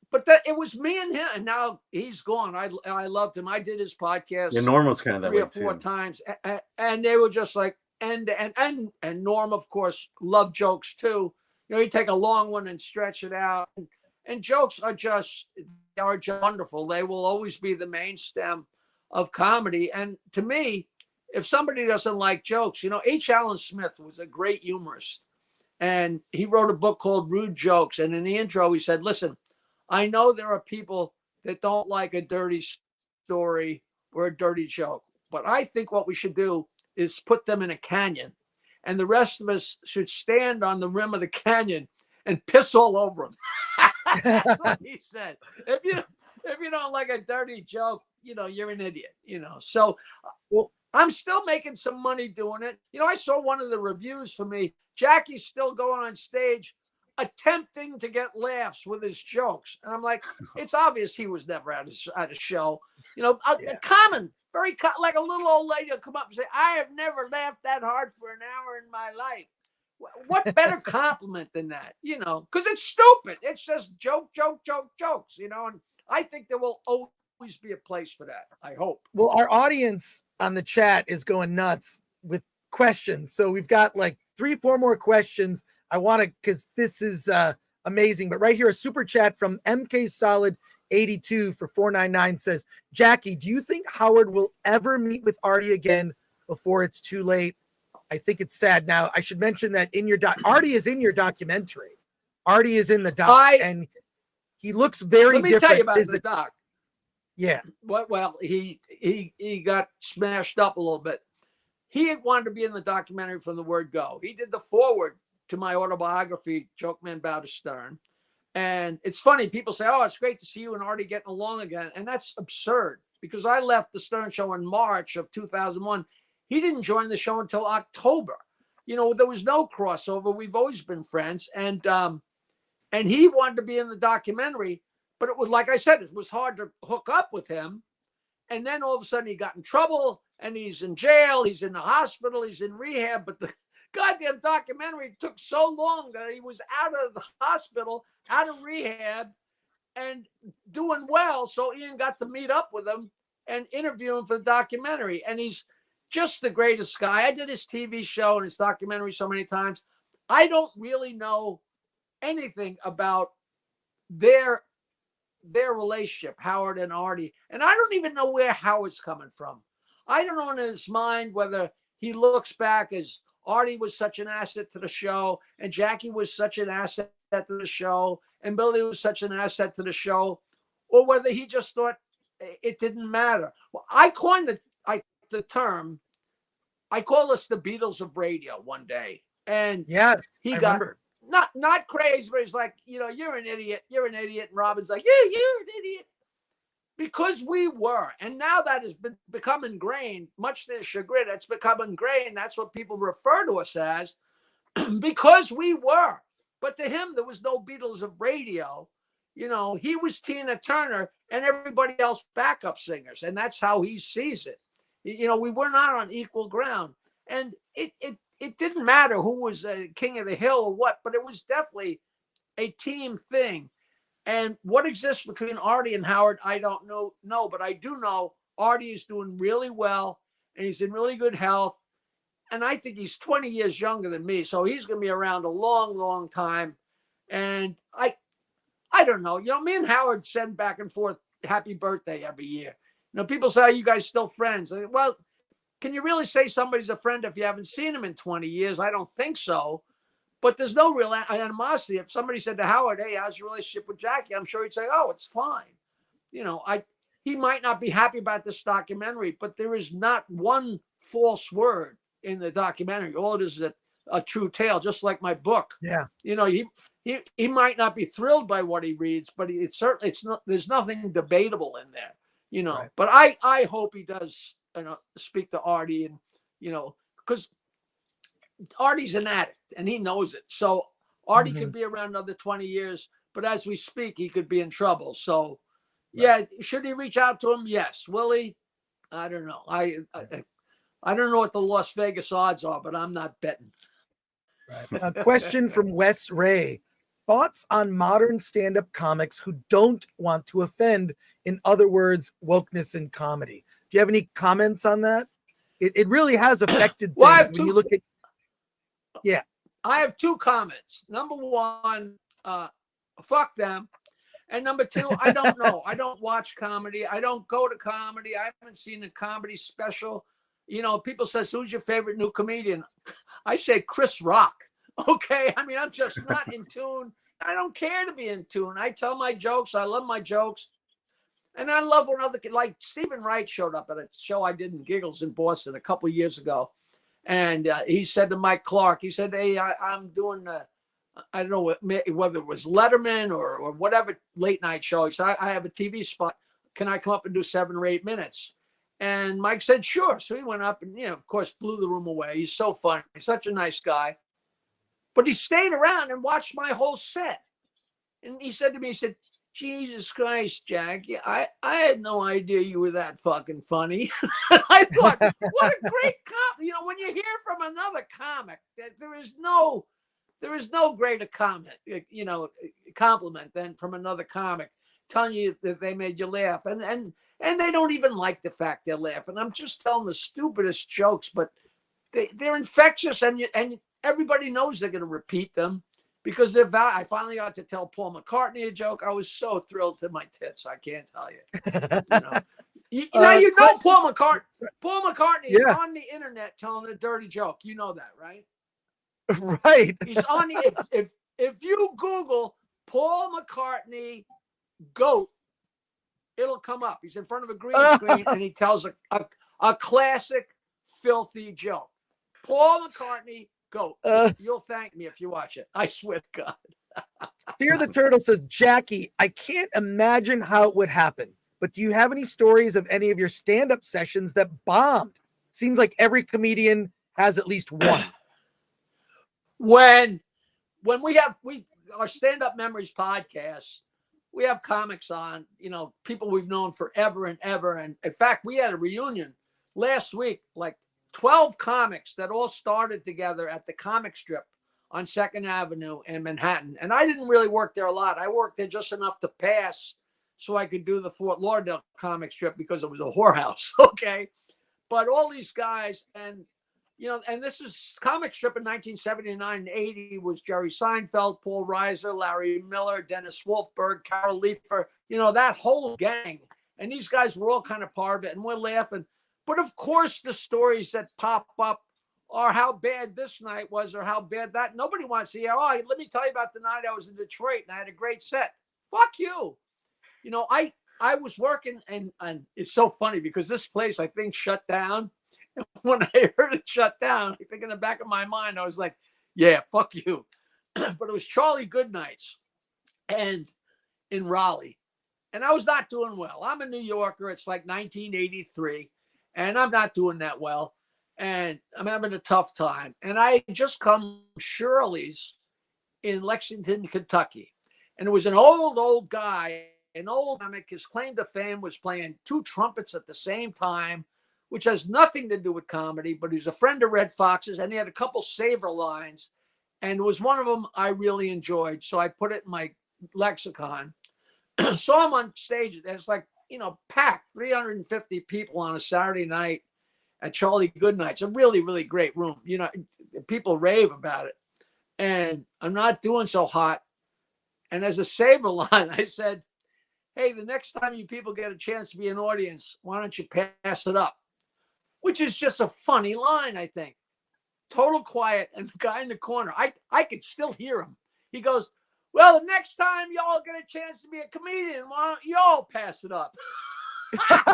But it was me and him, and now he's gone. I loved him. I did his podcast. Yeah, Norm was kind of that 3 or 4 times, and they were just like and Norm, of course, loved jokes too. You know, he'd take a long one and stretch it out, and jokes are just wonderful. They will always be the main stem of comedy. And to me, if somebody doesn't like jokes, you know, H. Allen Smith was a great humorist, and he wrote a book called Rude Jokes. And in the intro, he said, "Listen, I know there are people that don't like a dirty story or a dirty joke, but I think what we should do is put them in a canyon, and the rest of us should stand on the rim of the canyon and piss all over them." That's what he said. If you don't like a dirty joke, you know, you're an idiot, you know. So I'm still making some money doing it. You know, I saw one of the reviews for me. Jackie's still going on stage attempting to get laughs with his jokes. And I'm like, it's obvious he was never at a show. You know, like a little old lady will come up and say, "I have never laughed that hard for an hour in my life." What better compliment than that, you know? Because it's stupid. It's just jokes, you know? And I think there will always be a place for that, I hope. Well, our audience on the chat is going nuts with questions. So we've got like 3-4 more questions. I want to, because this is amazing. But right here, a super chat from MK Solid 82 for 499 says, "Jackie, do you think Howard will ever meet with Artie again before it's too late? I think it's sad." Now, I should mention that in your Artie is in your documentary. Artie is in the doc, and he looks very different. Let me tell you about the doc. Yeah. Well, he got smashed up a little bit. He wanted to be in the documentary from the word go. He did the foreword to my autobiography, Joke Man Bow to Stern. And it's funny, people say, "Oh, it's great to see you and Artie getting along again." And that's absurd, because I left the Stern Show in March of 2001. He didn't join the show until October. You know, there was no crossover. We've always been friends. And he wanted to be in the documentary, but it was, like I said, it was hard to hook up with him. And then all of a sudden he got in trouble, and he's in jail, he's in the hospital, he's in rehab. But the goddamn documentary took so long that he was out of the hospital, out of rehab, and doing well. So Ian got to meet up with him and interview him for the documentary. And he's just the greatest guy. I did his TV show and his documentary so many times. I don't really know anything about their relationship, Howard and Artie. And I don't even know where Howard's coming from. I don't know in his mind whether he looks back as Artie was such an asset to the show, and Jackie was such an asset to the show, and Billy was such an asset to the show, or whether he just thought it didn't matter. Well, I coined the term. I call us the Beatles of radio one day. And yes, he got not crazy, but he's like, "You know, you're an idiot. You're an idiot." And Robin's like, "Yeah, you're an idiot." because we were, and now that has become ingrained, much to their chagrin, it's become ingrained. That's what people refer to us as, because we were. But to him, there was no Beatles of radio. You know, he was Tina Turner and everybody else backup singers. And that's how he sees it. You know, we were not on equal ground. And it didn't matter who was king of the hill or what, but it was definitely a team thing. And what exists between Artie and Howard, I don't know, but I do know Artie is doing really well and he's in really good health. And I think he's 20 years younger than me. So he's going to be around a long, long time. And I don't know. You know, me and Howard send back and forth happy birthday every year. You know, people say, are you guys still friends? Well, can you really say somebody's a friend if you haven't seen him in 20 years? I don't think so. But there's no real animosity. If somebody said to Howard, hey, how's your relationship with Jackie? I'm sure he'd say, oh, it's fine. You know, he might not be happy about this documentary, but there is not one false word in the documentary. All it is a true tale, just like my book. Yeah. You know, he might not be thrilled by what he reads, but there's nothing debatable in there, you know. Right. But I hope he does, you know, speak to Artie, and, you know, because Artie's an addict and he knows it. So Artie could be around another 20 years, but as we speak, he could be in trouble. So yeah, should he reach out to him? Yes. Will he? I don't know. I don't know what the Las Vegas odds are, but I'm not betting. Right. A question from Wes Ray. Thoughts on modern stand-up comics who don't want to offend, in other words, wokeness in comedy? Do you have any comments on that? It really has affected things when you look at. Yeah. I have two comments. Number one, fuck them. And number two, I don't know. I don't watch comedy. I don't go to comedy. I haven't seen a comedy special. You know, people say, who's your favorite new comedian? I say Chris Rock. Okay. I mean, I'm just not in tune. I don't care to be in tune. I tell my jokes. I love my jokes. And I love when other, like Stephen Wright showed up at a show I did in Giggles in Boston a couple of years ago. And he said to Mike Clark, he said, hey, I'm doing, I don't know whether it was Letterman or whatever late night show. He said, I have a TV spot. Can I come up and do 7 or 8 minutes? And Mike said, sure. So he went up and, you know, of course, blew the room away. He's so funny. He's such a nice guy. But he stayed around and watched my whole set. And he said to me, he said, Jesus Christ, Jackie, I had no idea you were that fucking funny. I thought, what a great you know, when you hear from another comic, that there is no greater comment, you know, compliment than from another comic telling you that they made you laugh. And they don't even like the fact they're laughing. I'm just telling the stupidest jokes, but they're infectious, and everybody knows they're going to repeat them. Because I finally got to tell Paul McCartney a joke. I was so thrilled to my tits. I can't tell you. You know Paul McCartney. Paul McCartney is on the internet telling a dirty joke. You know that, right? Right. He's on the. If you Google Paul McCartney goat, it'll come up. He's in front of a green screen and he tells a classic filthy joke. Paul McCartney. Go. You'll thank me if you watch it. I swear to God. Fear the Turtle says, Jackie, I can't imagine how it would happen, but do you have any stories of any of your stand-up sessions that bombed? Seems like every comedian has at least one. When we our Stand-Up Memories podcast, we have comics on, you know, people we've known forever and ever. And in fact, we had a reunion last week, like 12 comics that all started together at the comic strip on 2nd Avenue in Manhattan. And I didn't really work there a lot. I worked there just enough to pass so I could do the Fort Lauderdale comic strip because it was a whorehouse. Okay. But all these guys, and, you know, and this is comic strip in 1979 and 80 was Jerry Seinfeld, Paul Reiser, Larry Miller, Dennis Wolfberg, Carol Leifer, you know, that whole gang. And these guys were all kind of part of it, and we're laughing. But of course, the stories that pop up are how bad this night was or how bad that. Nobody wants to hear, oh, let me tell you about the night I was in Detroit and I had a great set. Fuck you. You know, I was working, and it's so funny because this place, I think, shut down. And when I heard it shut down, I think in the back of my mind, I was like, yeah, fuck you. But it was Charlie Goodnight's and in Raleigh. And I was not doing well. I'm a New Yorker. It's like 1983, and I'm not doing that well. And I'm having a tough time. And I had just come from Shirley's in Lexington, Kentucky. And it was an old guy, an old comic. His claim to fame was playing two trumpets at the same time, which has nothing to do with comedy, but he's a friend of Red Fox's, and he had a couple saver lines. And it was one of them I really enjoyed. So I put it in my lexicon. Saw him on stage. It's like, packed 350 people on a Saturday night at Charlie Goodnight's. A really, really great room. People rave about it. And I'm not doing so hot. And as a saver line, I said, hey, the next time you people get a chance to be an audience, why don't you pass it up? Which is just a funny line, I think. Total quiet. And the guy in the corner, I could still hear him. He goes, well, the next time y'all get a chance to be a comedian, why don't y'all pass it up? and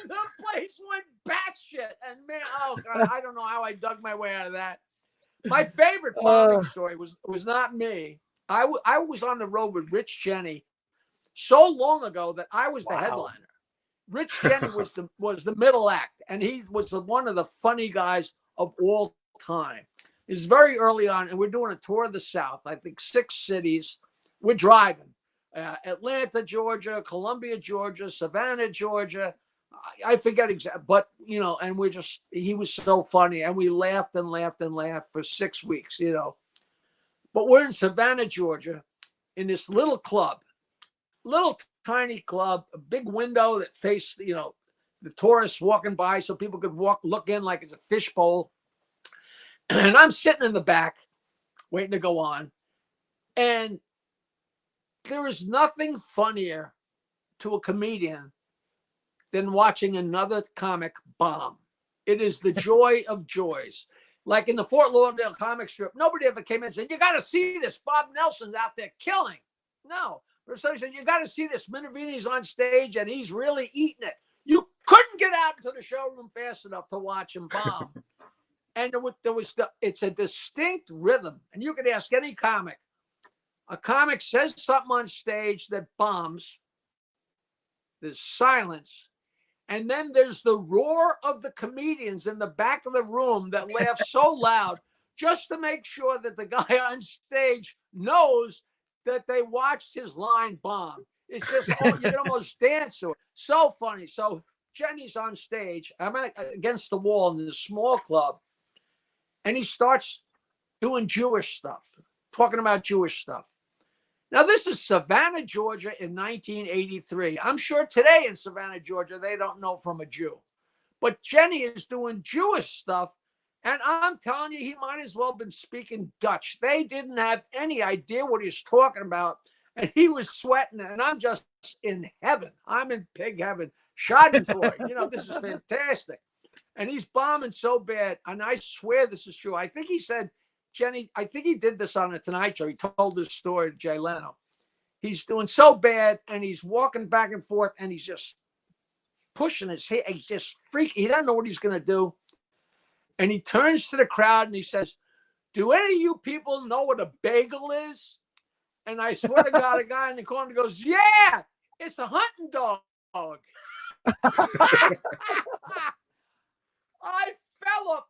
the place went batshit. And man, oh God, I don't know how I dug my way out of that. My favorite bombing story was not me. I was on the road with Rich Jenny so long ago that I was the headliner. Rich Jenny was the middle act, and he was one of the funny guys of all time. It's very early on, and we're doing a tour of the South. I think 6 cities. We're driving. Atlanta, Georgia, Columbia, Georgia, Savannah, Georgia. I forget exactly, but and he was so funny, and we laughed and laughed and laughed for 6 weeks, But we're in Savannah, Georgia, in this little club, little tiny club, a big window that faced, the tourists walking by, so people could look in like it's a fishbowl. And I'm sitting in the back, waiting to go on, and there is nothing funnier to a comedian than watching another comic bomb. It is the joy of joys. Like in the Fort Lauderdale comic strip, nobody ever came in and said, you got to see this. Bob Nelson's out there killing. No. But if somebody said, you got to see this. Minervini's on stage and he's really eating it. You couldn't get out into the showroom fast enough to watch him bomb. And it's a distinct rhythm. And you could ask any comic. A comic says something on stage that bombs. There's silence. And then there's the roar of the comedians in the back of the room that laugh so loud just to make sure that the guy on stage knows that they watched his line bomb. It's just, you can almost dance to it. So funny. So Jenny's on stage. I'm against the wall in this small club. And he starts doing Jewish stuff, talking about Jewish stuff. Now, this is Savannah, Georgia in 1983. I'm sure today in Savannah, Georgia, they don't know from a Jew. But Jenny is doing Jewish stuff. And I'm telling you, he might as well have been speaking Dutch. They didn't have any idea what he was talking about. And he was sweating. And I'm just in heaven. I'm in pig heaven. Schadenfreude. This is fantastic. And he's bombing so bad. And I swear this is true. I think he said, Jenny, I think he did this on the Tonight Show. He told this story to Jay Leno. He's doing so bad, and he's walking back and forth, and he's just pushing his head. He's just freaking. He doesn't know what he's going to do. And he turns to the crowd, and he says, do any of you people know what a bagel is? And I swear to God, a guy in the corner goes, yeah, it's a hunting dog. I fell off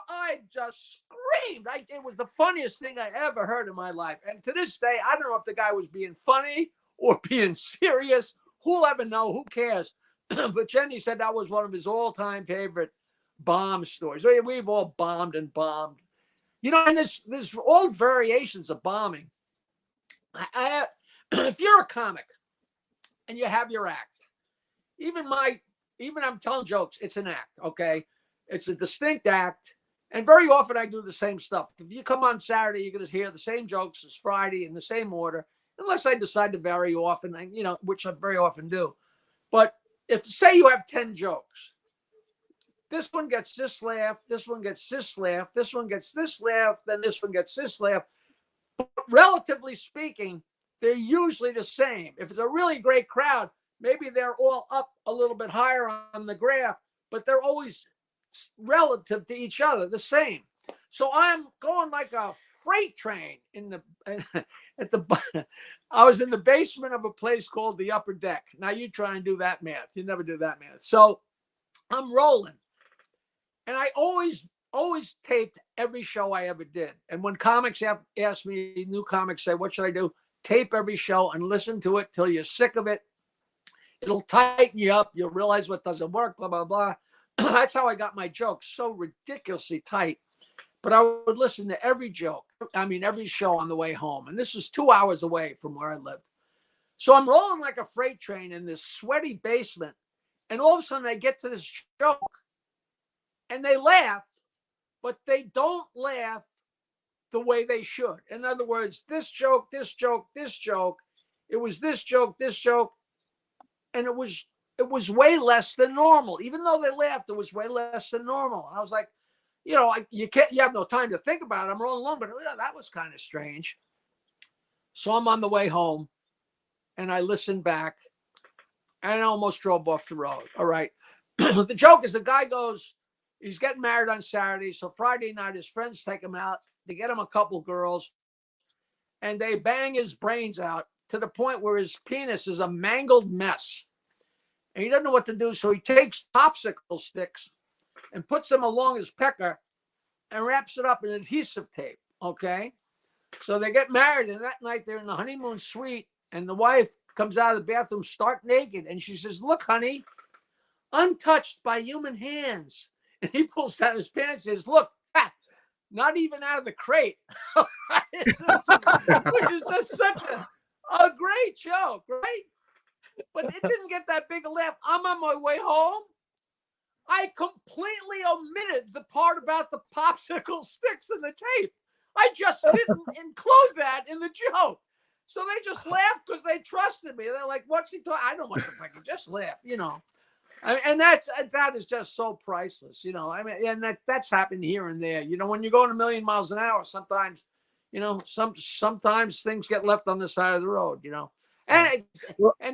I just screamed. It was the funniest thing I ever heard in my life. And to this day, I don't know if the guy was being funny or being serious. Who'll ever know? Who cares? But Jenny said that was one of his all-time favorite bomb stories. We've all bombed and bombed. And there's all variations of bombing. If you're a comic and you have your act, even I'm telling jokes, it's an act, okay? It's a distinct act. And very often I do the same stuff. If you come on Saturday, you're going to hear the same jokes as Friday in the same order, unless I decide to vary often, which I very often do. But if, say you have 10 jokes, this one gets this laugh, this one gets this laugh, this one gets this laugh, then this one gets this laugh. But relatively speaking, they're usually the same. If it's a really great crowd, maybe they're all up a little bit higher on the graph, but they're always relative to each other, the same. So I'm going like a freight train I was in the basement of a place called the Upper Deck. Now you try and do that math. You never do that math. So I'm rolling. And I always taped every show I ever did. And when comics ask me, new comics say, what should I do? Tape every show and listen to it till you're sick of it. It'll tighten you up. You'll realize what doesn't work, blah, blah, blah. That's how I got my jokes so ridiculously tight. But I would listen to every joke. I mean, every show on the way home. And this was 2 hours away from where I lived. So I'm rolling like a freight train in this sweaty basement. And all of a sudden I get to this joke and they laugh, but they don't laugh the way they should. In other words, this joke, this joke, this joke, it was this joke, and it was way less than normal. Even though they laughed, it was way less than normal. And I was like, you know, you have no time to think about it. I'm rolling along, but that was kind of strange. So I'm on the way home and I listened back and I almost drove off the road. All right. The joke is the guy goes, he's getting married on Saturday. So Friday night, his friends take him out. They get him a couple girls and they bang his brains out to the point where his penis is a mangled mess. And he doesn't know what to do. So he takes popsicle sticks and puts them along his pecker and wraps it up in adhesive tape. Okay. So they get married. And that night they're in the honeymoon suite. And the wife comes out of the bathroom stark naked. And she says, look, honey, untouched by human hands. And he pulls down his pants and says, look, not even out of the crate. Which is just such a great joke, right? But it didn't get that big a laugh. I'm on my way home. I completely omitted the part about the popsicle sticks in the tape. I just didn't include that in the joke. So they just laughed because they trusted me. They're like, what's he talking? I don't want to fucking just laugh, you know. And that is just so priceless, you know. I mean, and that's happened here and there. You know, when you're going a million miles an hour, sometimes, you know, sometimes things get left on the side of the road, you know. And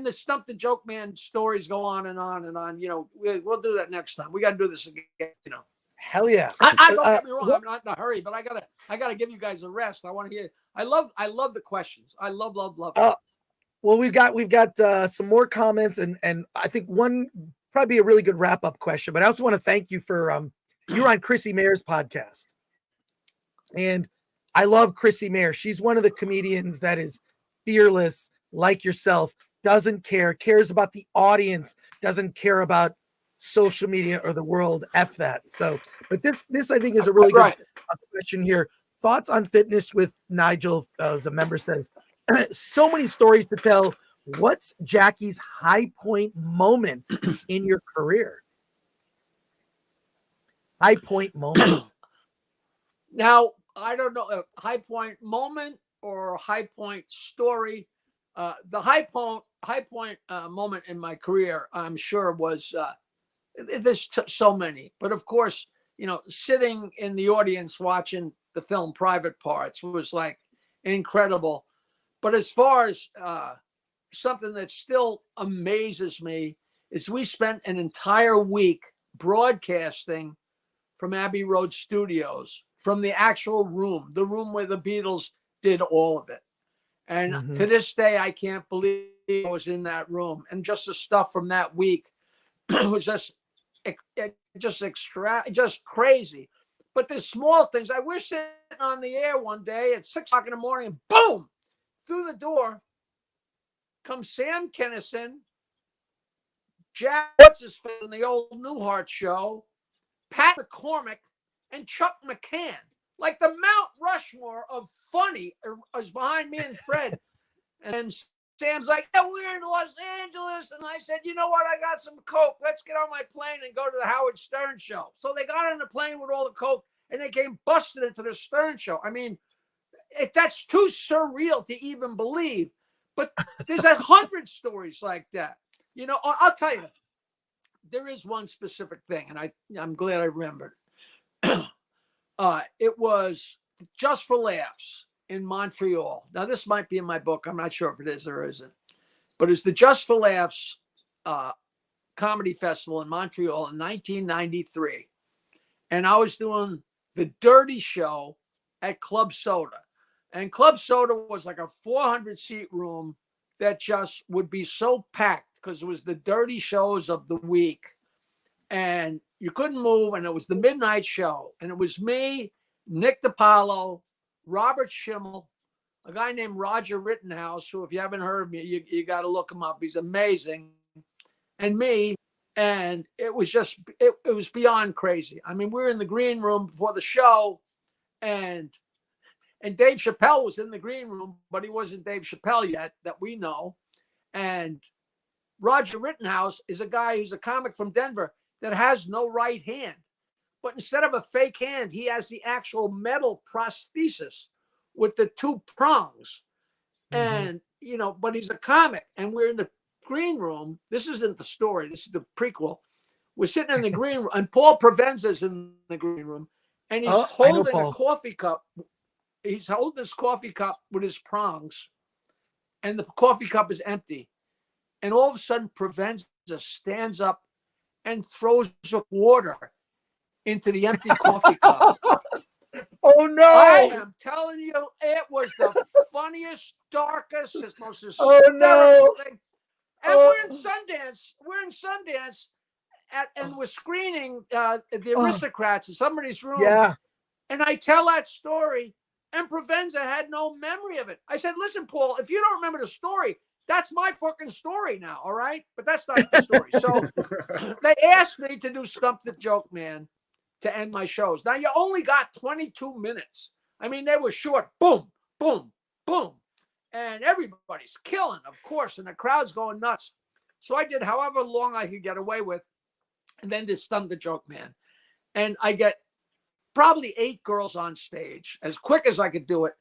the Stump the Joke Man stories go on and on and on. You know, we'll do that next time. We got to do this again, you know. Hell yeah. I don't get me wrong. I'm not in a hurry, but I gotta give you guys a rest. I want to hear. I love the questions. I love. Well, we've got some more comments and I think one probably be a really good wrap up question, but I also want to thank you for you were on Chrissy Mayer's podcast. And I love Chrissy Mayer. She's one of the comedians that is fearless, like yourself, doesn't care, cares about the audience, doesn't care about social media or the world. F that. So, but this I think is a really good question here. Thoughts on fitness with Nigel, as a member says, so many stories to tell. What's Jackie's high point moment in your career? High point moment. Now, I don't know a high point moment or high point story. The high point moment in my career, I'm sure, was there's so many. But of course, you know, sitting in the audience watching the film Private Parts was like incredible. But as far as something that still amazes me is we spent an entire week broadcasting from Abbey Road Studios, from the actual room, the room where the Beatles did all of it. And to this day, I can't believe I was in that room. And just the stuff from that week was just crazy. But the small things, I was sitting on the air one day at 6 o'clock in the morning, and boom, through the door comes Sam Kinison, Jack What's-His-Face on the old Newhart show, Pat McCormick, and Chuck McCann. Like the Mount Rushmore of funny is behind me and Fred. And Sam's like, yeah, we're in Los Angeles. And I said, you know what? I got some Coke. Let's get on my plane and go to the Howard Stern show. So they got on the plane with all the Coke and they came busted into the Stern show. I mean, that's too surreal to even believe. But there's 100 stories like that. You know, I'll tell you, there is one specific thing, and I'm glad I remembered. It was Just for Laughs in Montreal. Now, this might be in my book. I'm not sure if it is or isn't. But it's the Just for Laughs Comedy Festival in Montreal in 1993. And I was doing the Dirty Show at Club Soda. And Club Soda was like a 400-seat room that just would be so packed because it was the dirty shows of the week. And you couldn't move, and it was the midnight show. And it was me, Nick DiPaolo, Robert Schimmel, a guy named Roger Rittenhouse, who, if you haven't heard of me, you got to look him up. He's amazing. And me. And it was just, it was beyond crazy. I mean, we were in the green room before the show, and Dave Chappelle was in the green room, but he wasn't Dave Chappelle yet that we know. And Roger Rittenhouse is a guy who's a comic from Denver that has no right hand. But instead of a fake hand, he has the actual metal prosthesis with the two prongs. And, you know, but he's a comic. And we're in the green room. This isn't the story. This is the prequel. We're sitting in the green room, and Paul Provenza's in the green room. And he's holding a coffee cup. He's holding this coffee cup with his prongs. And the coffee cup is empty. And all of a sudden, Provenza stands up and throws up water into the empty coffee cup. Oh no! I am telling you, it was the funniest, darkest, most no! thing. And we're in Sundance. We're in Sundance, and we're screening the Aristocrats in somebody's room. Yeah. And I tell that story, and Provenza had no memory of it. I said, "Listen, Paul, if you don't remember the story, that's my fucking story now, all right? But that's not the story." So they asked me to do Stump the Joke Man to end my shows. Now, you only got 22 minutes. I mean, they were short. Boom, boom, boom. And everybody's killing, of course, and the crowd's going nuts. So I did however long I could get away with, and then did Stump the Joke Man. And I get probably 8 girls on stage as quick as I could do it.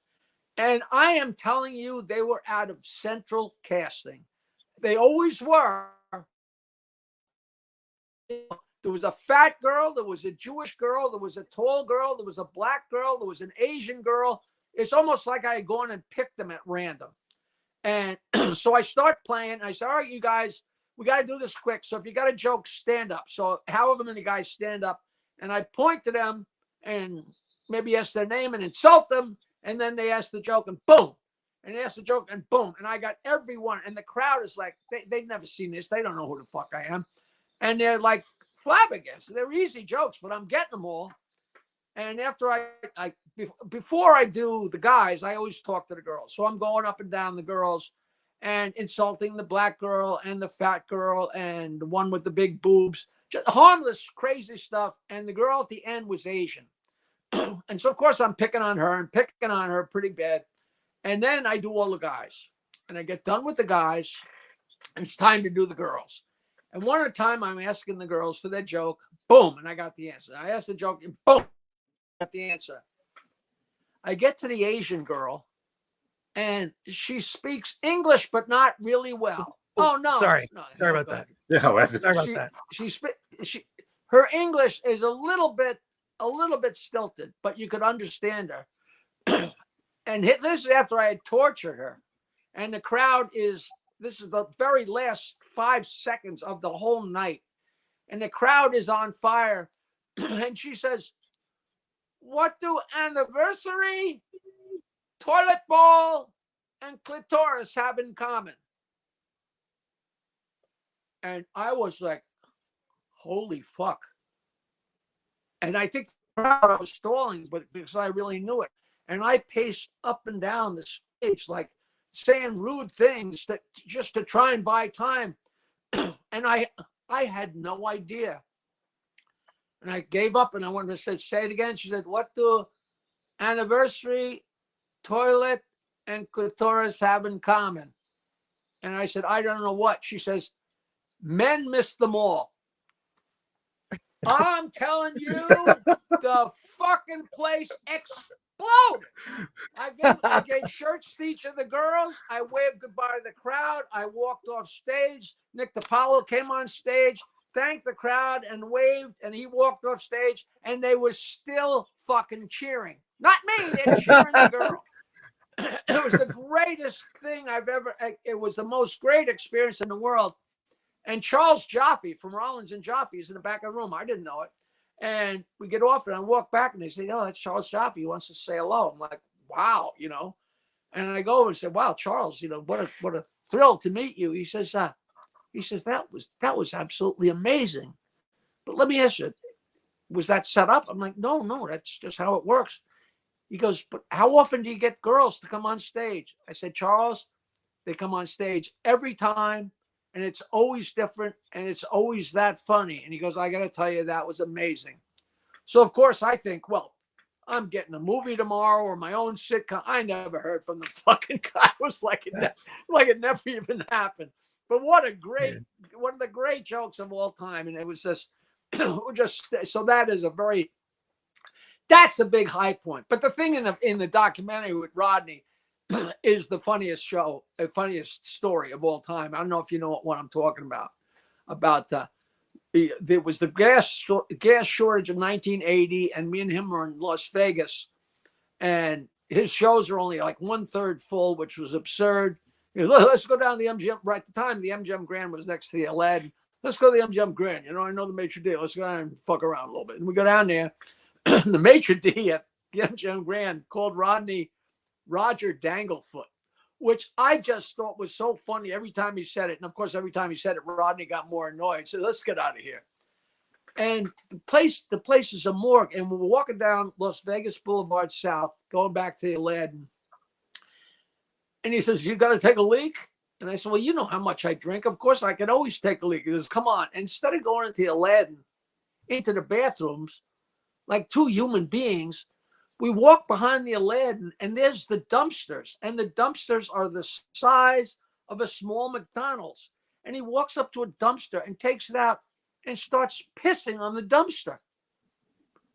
And I am telling you, they were out of central casting. They always were. There was a fat girl, there was a Jewish girl, there was a tall girl, there was a black girl, there was an Asian girl. It's almost like I had gone and picked them at random. And so I start playing. I said, all right, you guys, we got to do this quick. So if you got a joke, stand up. So however many guys stand up, and I point to them and maybe ask their name and insult them. And then they ask the joke, and boom. And they ask the joke, and boom. And I got everyone. And the crowd is like, they've never seen this. They don't know who the fuck I am. And they're like flabbergasted. They're easy jokes, but I'm getting them all. And after before I do the guys, I always talk to the girls. So I'm going up and down the girls and insulting the black girl and the fat girl and the one with the big boobs. Just harmless, crazy stuff. And the girl at the end was Asian. And so, of course, I'm picking on her pretty bad. And then I do all the guys. And I get done with the guys. And it's time to do the girls. And one at a time, I'm asking the girls for their joke. Boom. And I got the answer. I asked the joke, and boom. I got the answer. I get to the Asian girl. And she speaks English, but not really well. Oh, no. Sorry about that. Yeah, sorry about that. Her English is a little bit stilted, but you could understand her. And this is after I had tortured her. And the crowd this is the very last 5 seconds of the whole night. And the crowd is on fire. And she says, what do anniversary, toilet bowl, and clitoris have in common? And I was like, holy fuck. And I think I was stalling, but because I really knew it. And I paced up and down the stage, like saying rude things just to try and buy time. And I had no idea. And I gave up, and I wanted to say it again. She said, what do anniversary, toilet, and clitoris have in common? And I said, I don't know what. She says, men miss them all. I'm telling you, the fucking place exploded. I gave shirts to each of the girls. I waved goodbye to the crowd. I walked off stage. Nick DiPaolo came on stage, thanked the crowd and waved, and he walked off stage, and they were still fucking cheering. Not me, they were cheering the girl. It was the greatest thing it was the most great experience in the world. And Charles Jaffe from Rollins and Jaffe is in the back of the room. I didn't know it. And we get off, and I walk back, and they say, oh, that's Charles Jaffe. He wants to say hello. I'm like, wow, you know. And I go over and say, wow, Charles, you know, what a thrill to meet you. He says, that was absolutely amazing. But let me ask you, was that set up? I'm like, no, that's just how it works. He goes, but how often do you get girls to come on stage? I said, Charles, they come on stage every time, and it's always different, and it's always that funny. And he goes, I got to tell you, that was amazing. So, of course, I think, well, I'm getting a movie tomorrow or my own sitcom. I never heard from the fucking guy. It was like it never even happened. But one of the great jokes of all time. And it was just so that's a big high point. But the thing in the documentary with Rodney is the funniest story of all time. I don't know if you know what I'm talking about. There was the gas shortage of 1980, and me and him were in Las Vegas, and his shows are only like 1/3 full, which was absurd. He goes, let's go down to the MGM. Right at the time, the MGM Grand was next to the Aladdin. Let's go to the MGM Grand. You know, I know the maitre d'. Let's go down and fuck around a little bit. And we go down there. The maitre d' at the MGM Grand called Rodney Roger Danglefoot, which I just thought was so funny every time he said it. And of course, every time he said it, Rodney got more annoyed. So let's get out of here. And the place is a morgue. And we're walking down Las Vegas Boulevard South, going back to the Aladdin. And he says, you got to take a leak? And I said, well, you know how much I drink. Of course, I can always take a leak. He goes, come on. And instead of going into the Aladdin, into the bathrooms, like two human beings, we walk behind the Aladdin, and there's the dumpsters. And the dumpsters are the size of a small McDonald's. And he walks up to a dumpster and takes it out and starts pissing on the dumpster.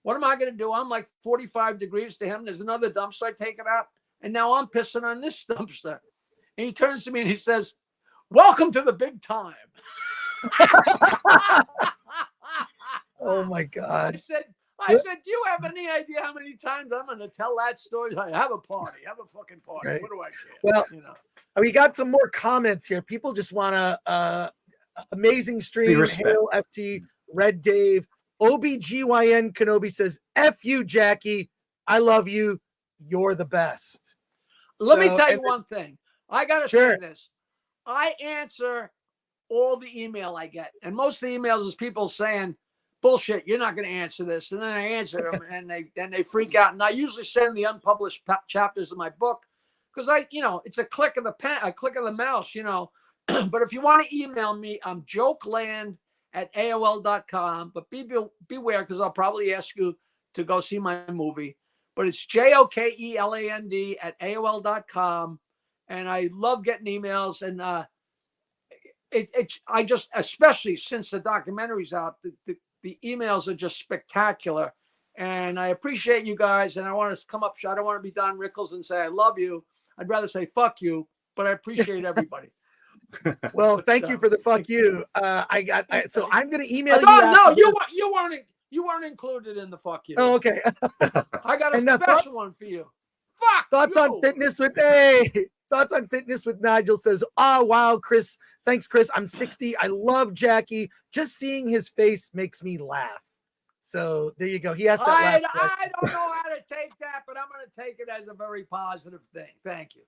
What am I going to do? I'm like 45 degrees to him. There's another dumpster. I take it out. And now I'm pissing on this dumpster. And he turns to me and he says, welcome to the big time. Oh, my God. I said, do you have any idea how many times I'm going to tell that story? Have a party. Have a fucking party. Right. What do I care? Well, you know. We got some more comments here. People just want to amazing stream. Hail FT, Red Dave, OBGYN Kenobi says, F you, Jackie. I love you. You're the best. Let me tell you one thing. I got to Sure. say this. I answer all the email I get. And most of the emails is people saying, bullshit, you're not going to answer this. And then I answer them and they freak out. And I usually send the unpublished chapters of my book because it's a click of the pen, a click of the mouse, you know. But if you want to email me, I'm jokeland@aol.com. But beware because I'll probably ask you to go see my movie. But it's jokeland@aol.com. And I love getting emails. And I just, especially since the documentary's out, the emails are just spectacular. And I appreciate you guys. And I want to come up, I don't want to be Don Rickles and say, I love you. I'd rather say, fuck you, but I appreciate everybody. Well, thank you for the fuck you. So I'm going to email you. No, you weren't included in the fuck you. Oh, okay. I got a special one for you. Fuck Thoughts you. on fitness with Thoughts on fitness with Nigel says, oh, wow, Chris. Thanks, Chris. I'm 60. I love Jackie. Just seeing his face makes me laugh. So there you go. He asked that last question. I don't know how to take that, but I'm going to take it as a very positive thing. Thank you.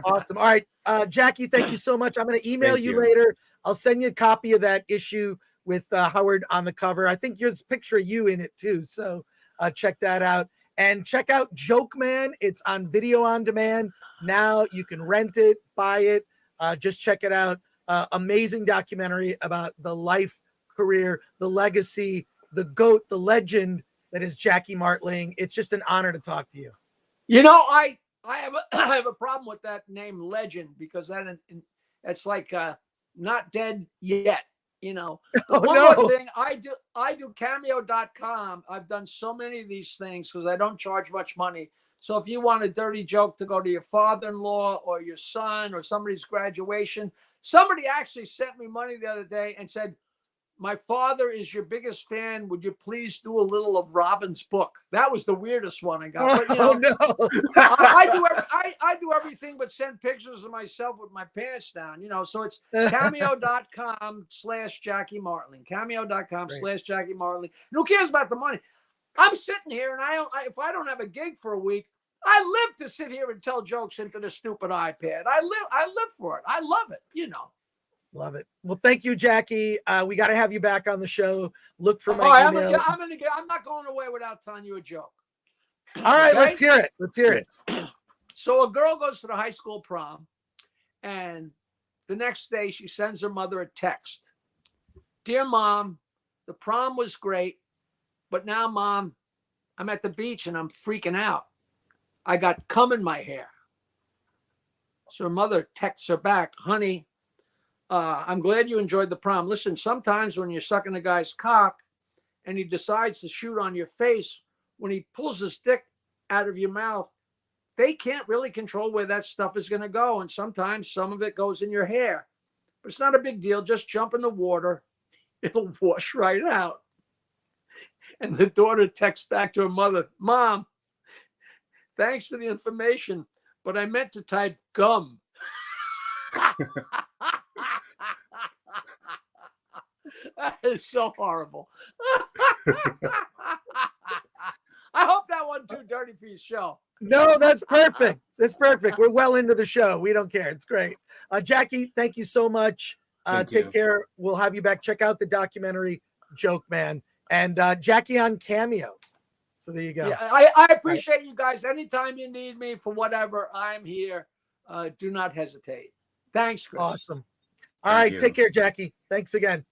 Awesome. All right. Jackie, thank you so much. I'm going to email you later. I'll send you a copy of that issue with Howard on the cover. I think there's a picture of you in it too. So check that out. And check out Joke Man. It's on video on demand. Now you can rent it, buy it. Just check it out. Amazing documentary about the life, career, the legacy, the GOAT, the legend that is Jackie Martling. It's just an honor to talk to you. You know, I have a problem with that name legend because it's like not dead yet. You know, more thing, I do cameo.com. I've done so many of these things because I don't charge much money. So if you want a dirty joke to go to your father-in-law or your son or somebody's graduation, somebody actually sent me money the other day and said, my father is your biggest fan. Would you please do a little of Robin's book? That was the weirdest one I got. But, you know, I do everything but send pictures of myself with my pants down, you know. So it's cameo.com/Jackie Martling. Cameo.com/Jackie Martling. Who cares about the money? I'm sitting here and if I don't have a gig for a week, I live to sit here and tell jokes into the stupid iPad. I live for it. I love it, you know. Love it. Well, thank you, Jackie. We got to have you back on the show. Look for my Oh, email. I'm not going away without telling you a joke. All right, Okay? let's hear it. Let's hear it. So a girl goes to the high school prom, and the next day she sends her mother a text. Dear Mom, the prom was great, but now, Mom, I'm at the beach and I'm freaking out. I got cum in my hair. So her mother texts her back, honey, I'm glad you enjoyed the prom. Listen, sometimes when you're sucking a guy's cock and he decides to shoot on your face, when he pulls his dick out of your mouth, they can't really control where that stuff is going to go. And sometimes some of it goes in your hair. But it's not a big deal. Just jump in the water. It'll wash right out. And the daughter texts back to her mother, Mom, thanks for the information, but I meant to type gum. That is so horrible. I hope that wasn't too dirty for your show. No, that's perfect. That's perfect. We're well into the show. We don't care. It's great. Jackie, thank you so much. Take care. We'll have you back. Check out the documentary Joke Man and Jackie on Cameo. So there you go. Yeah, I appreciate you guys. Anytime you need me for whatever, I'm here. Do not hesitate. Thanks, Chris. Awesome. All right. Take care, Jackie. Thanks again.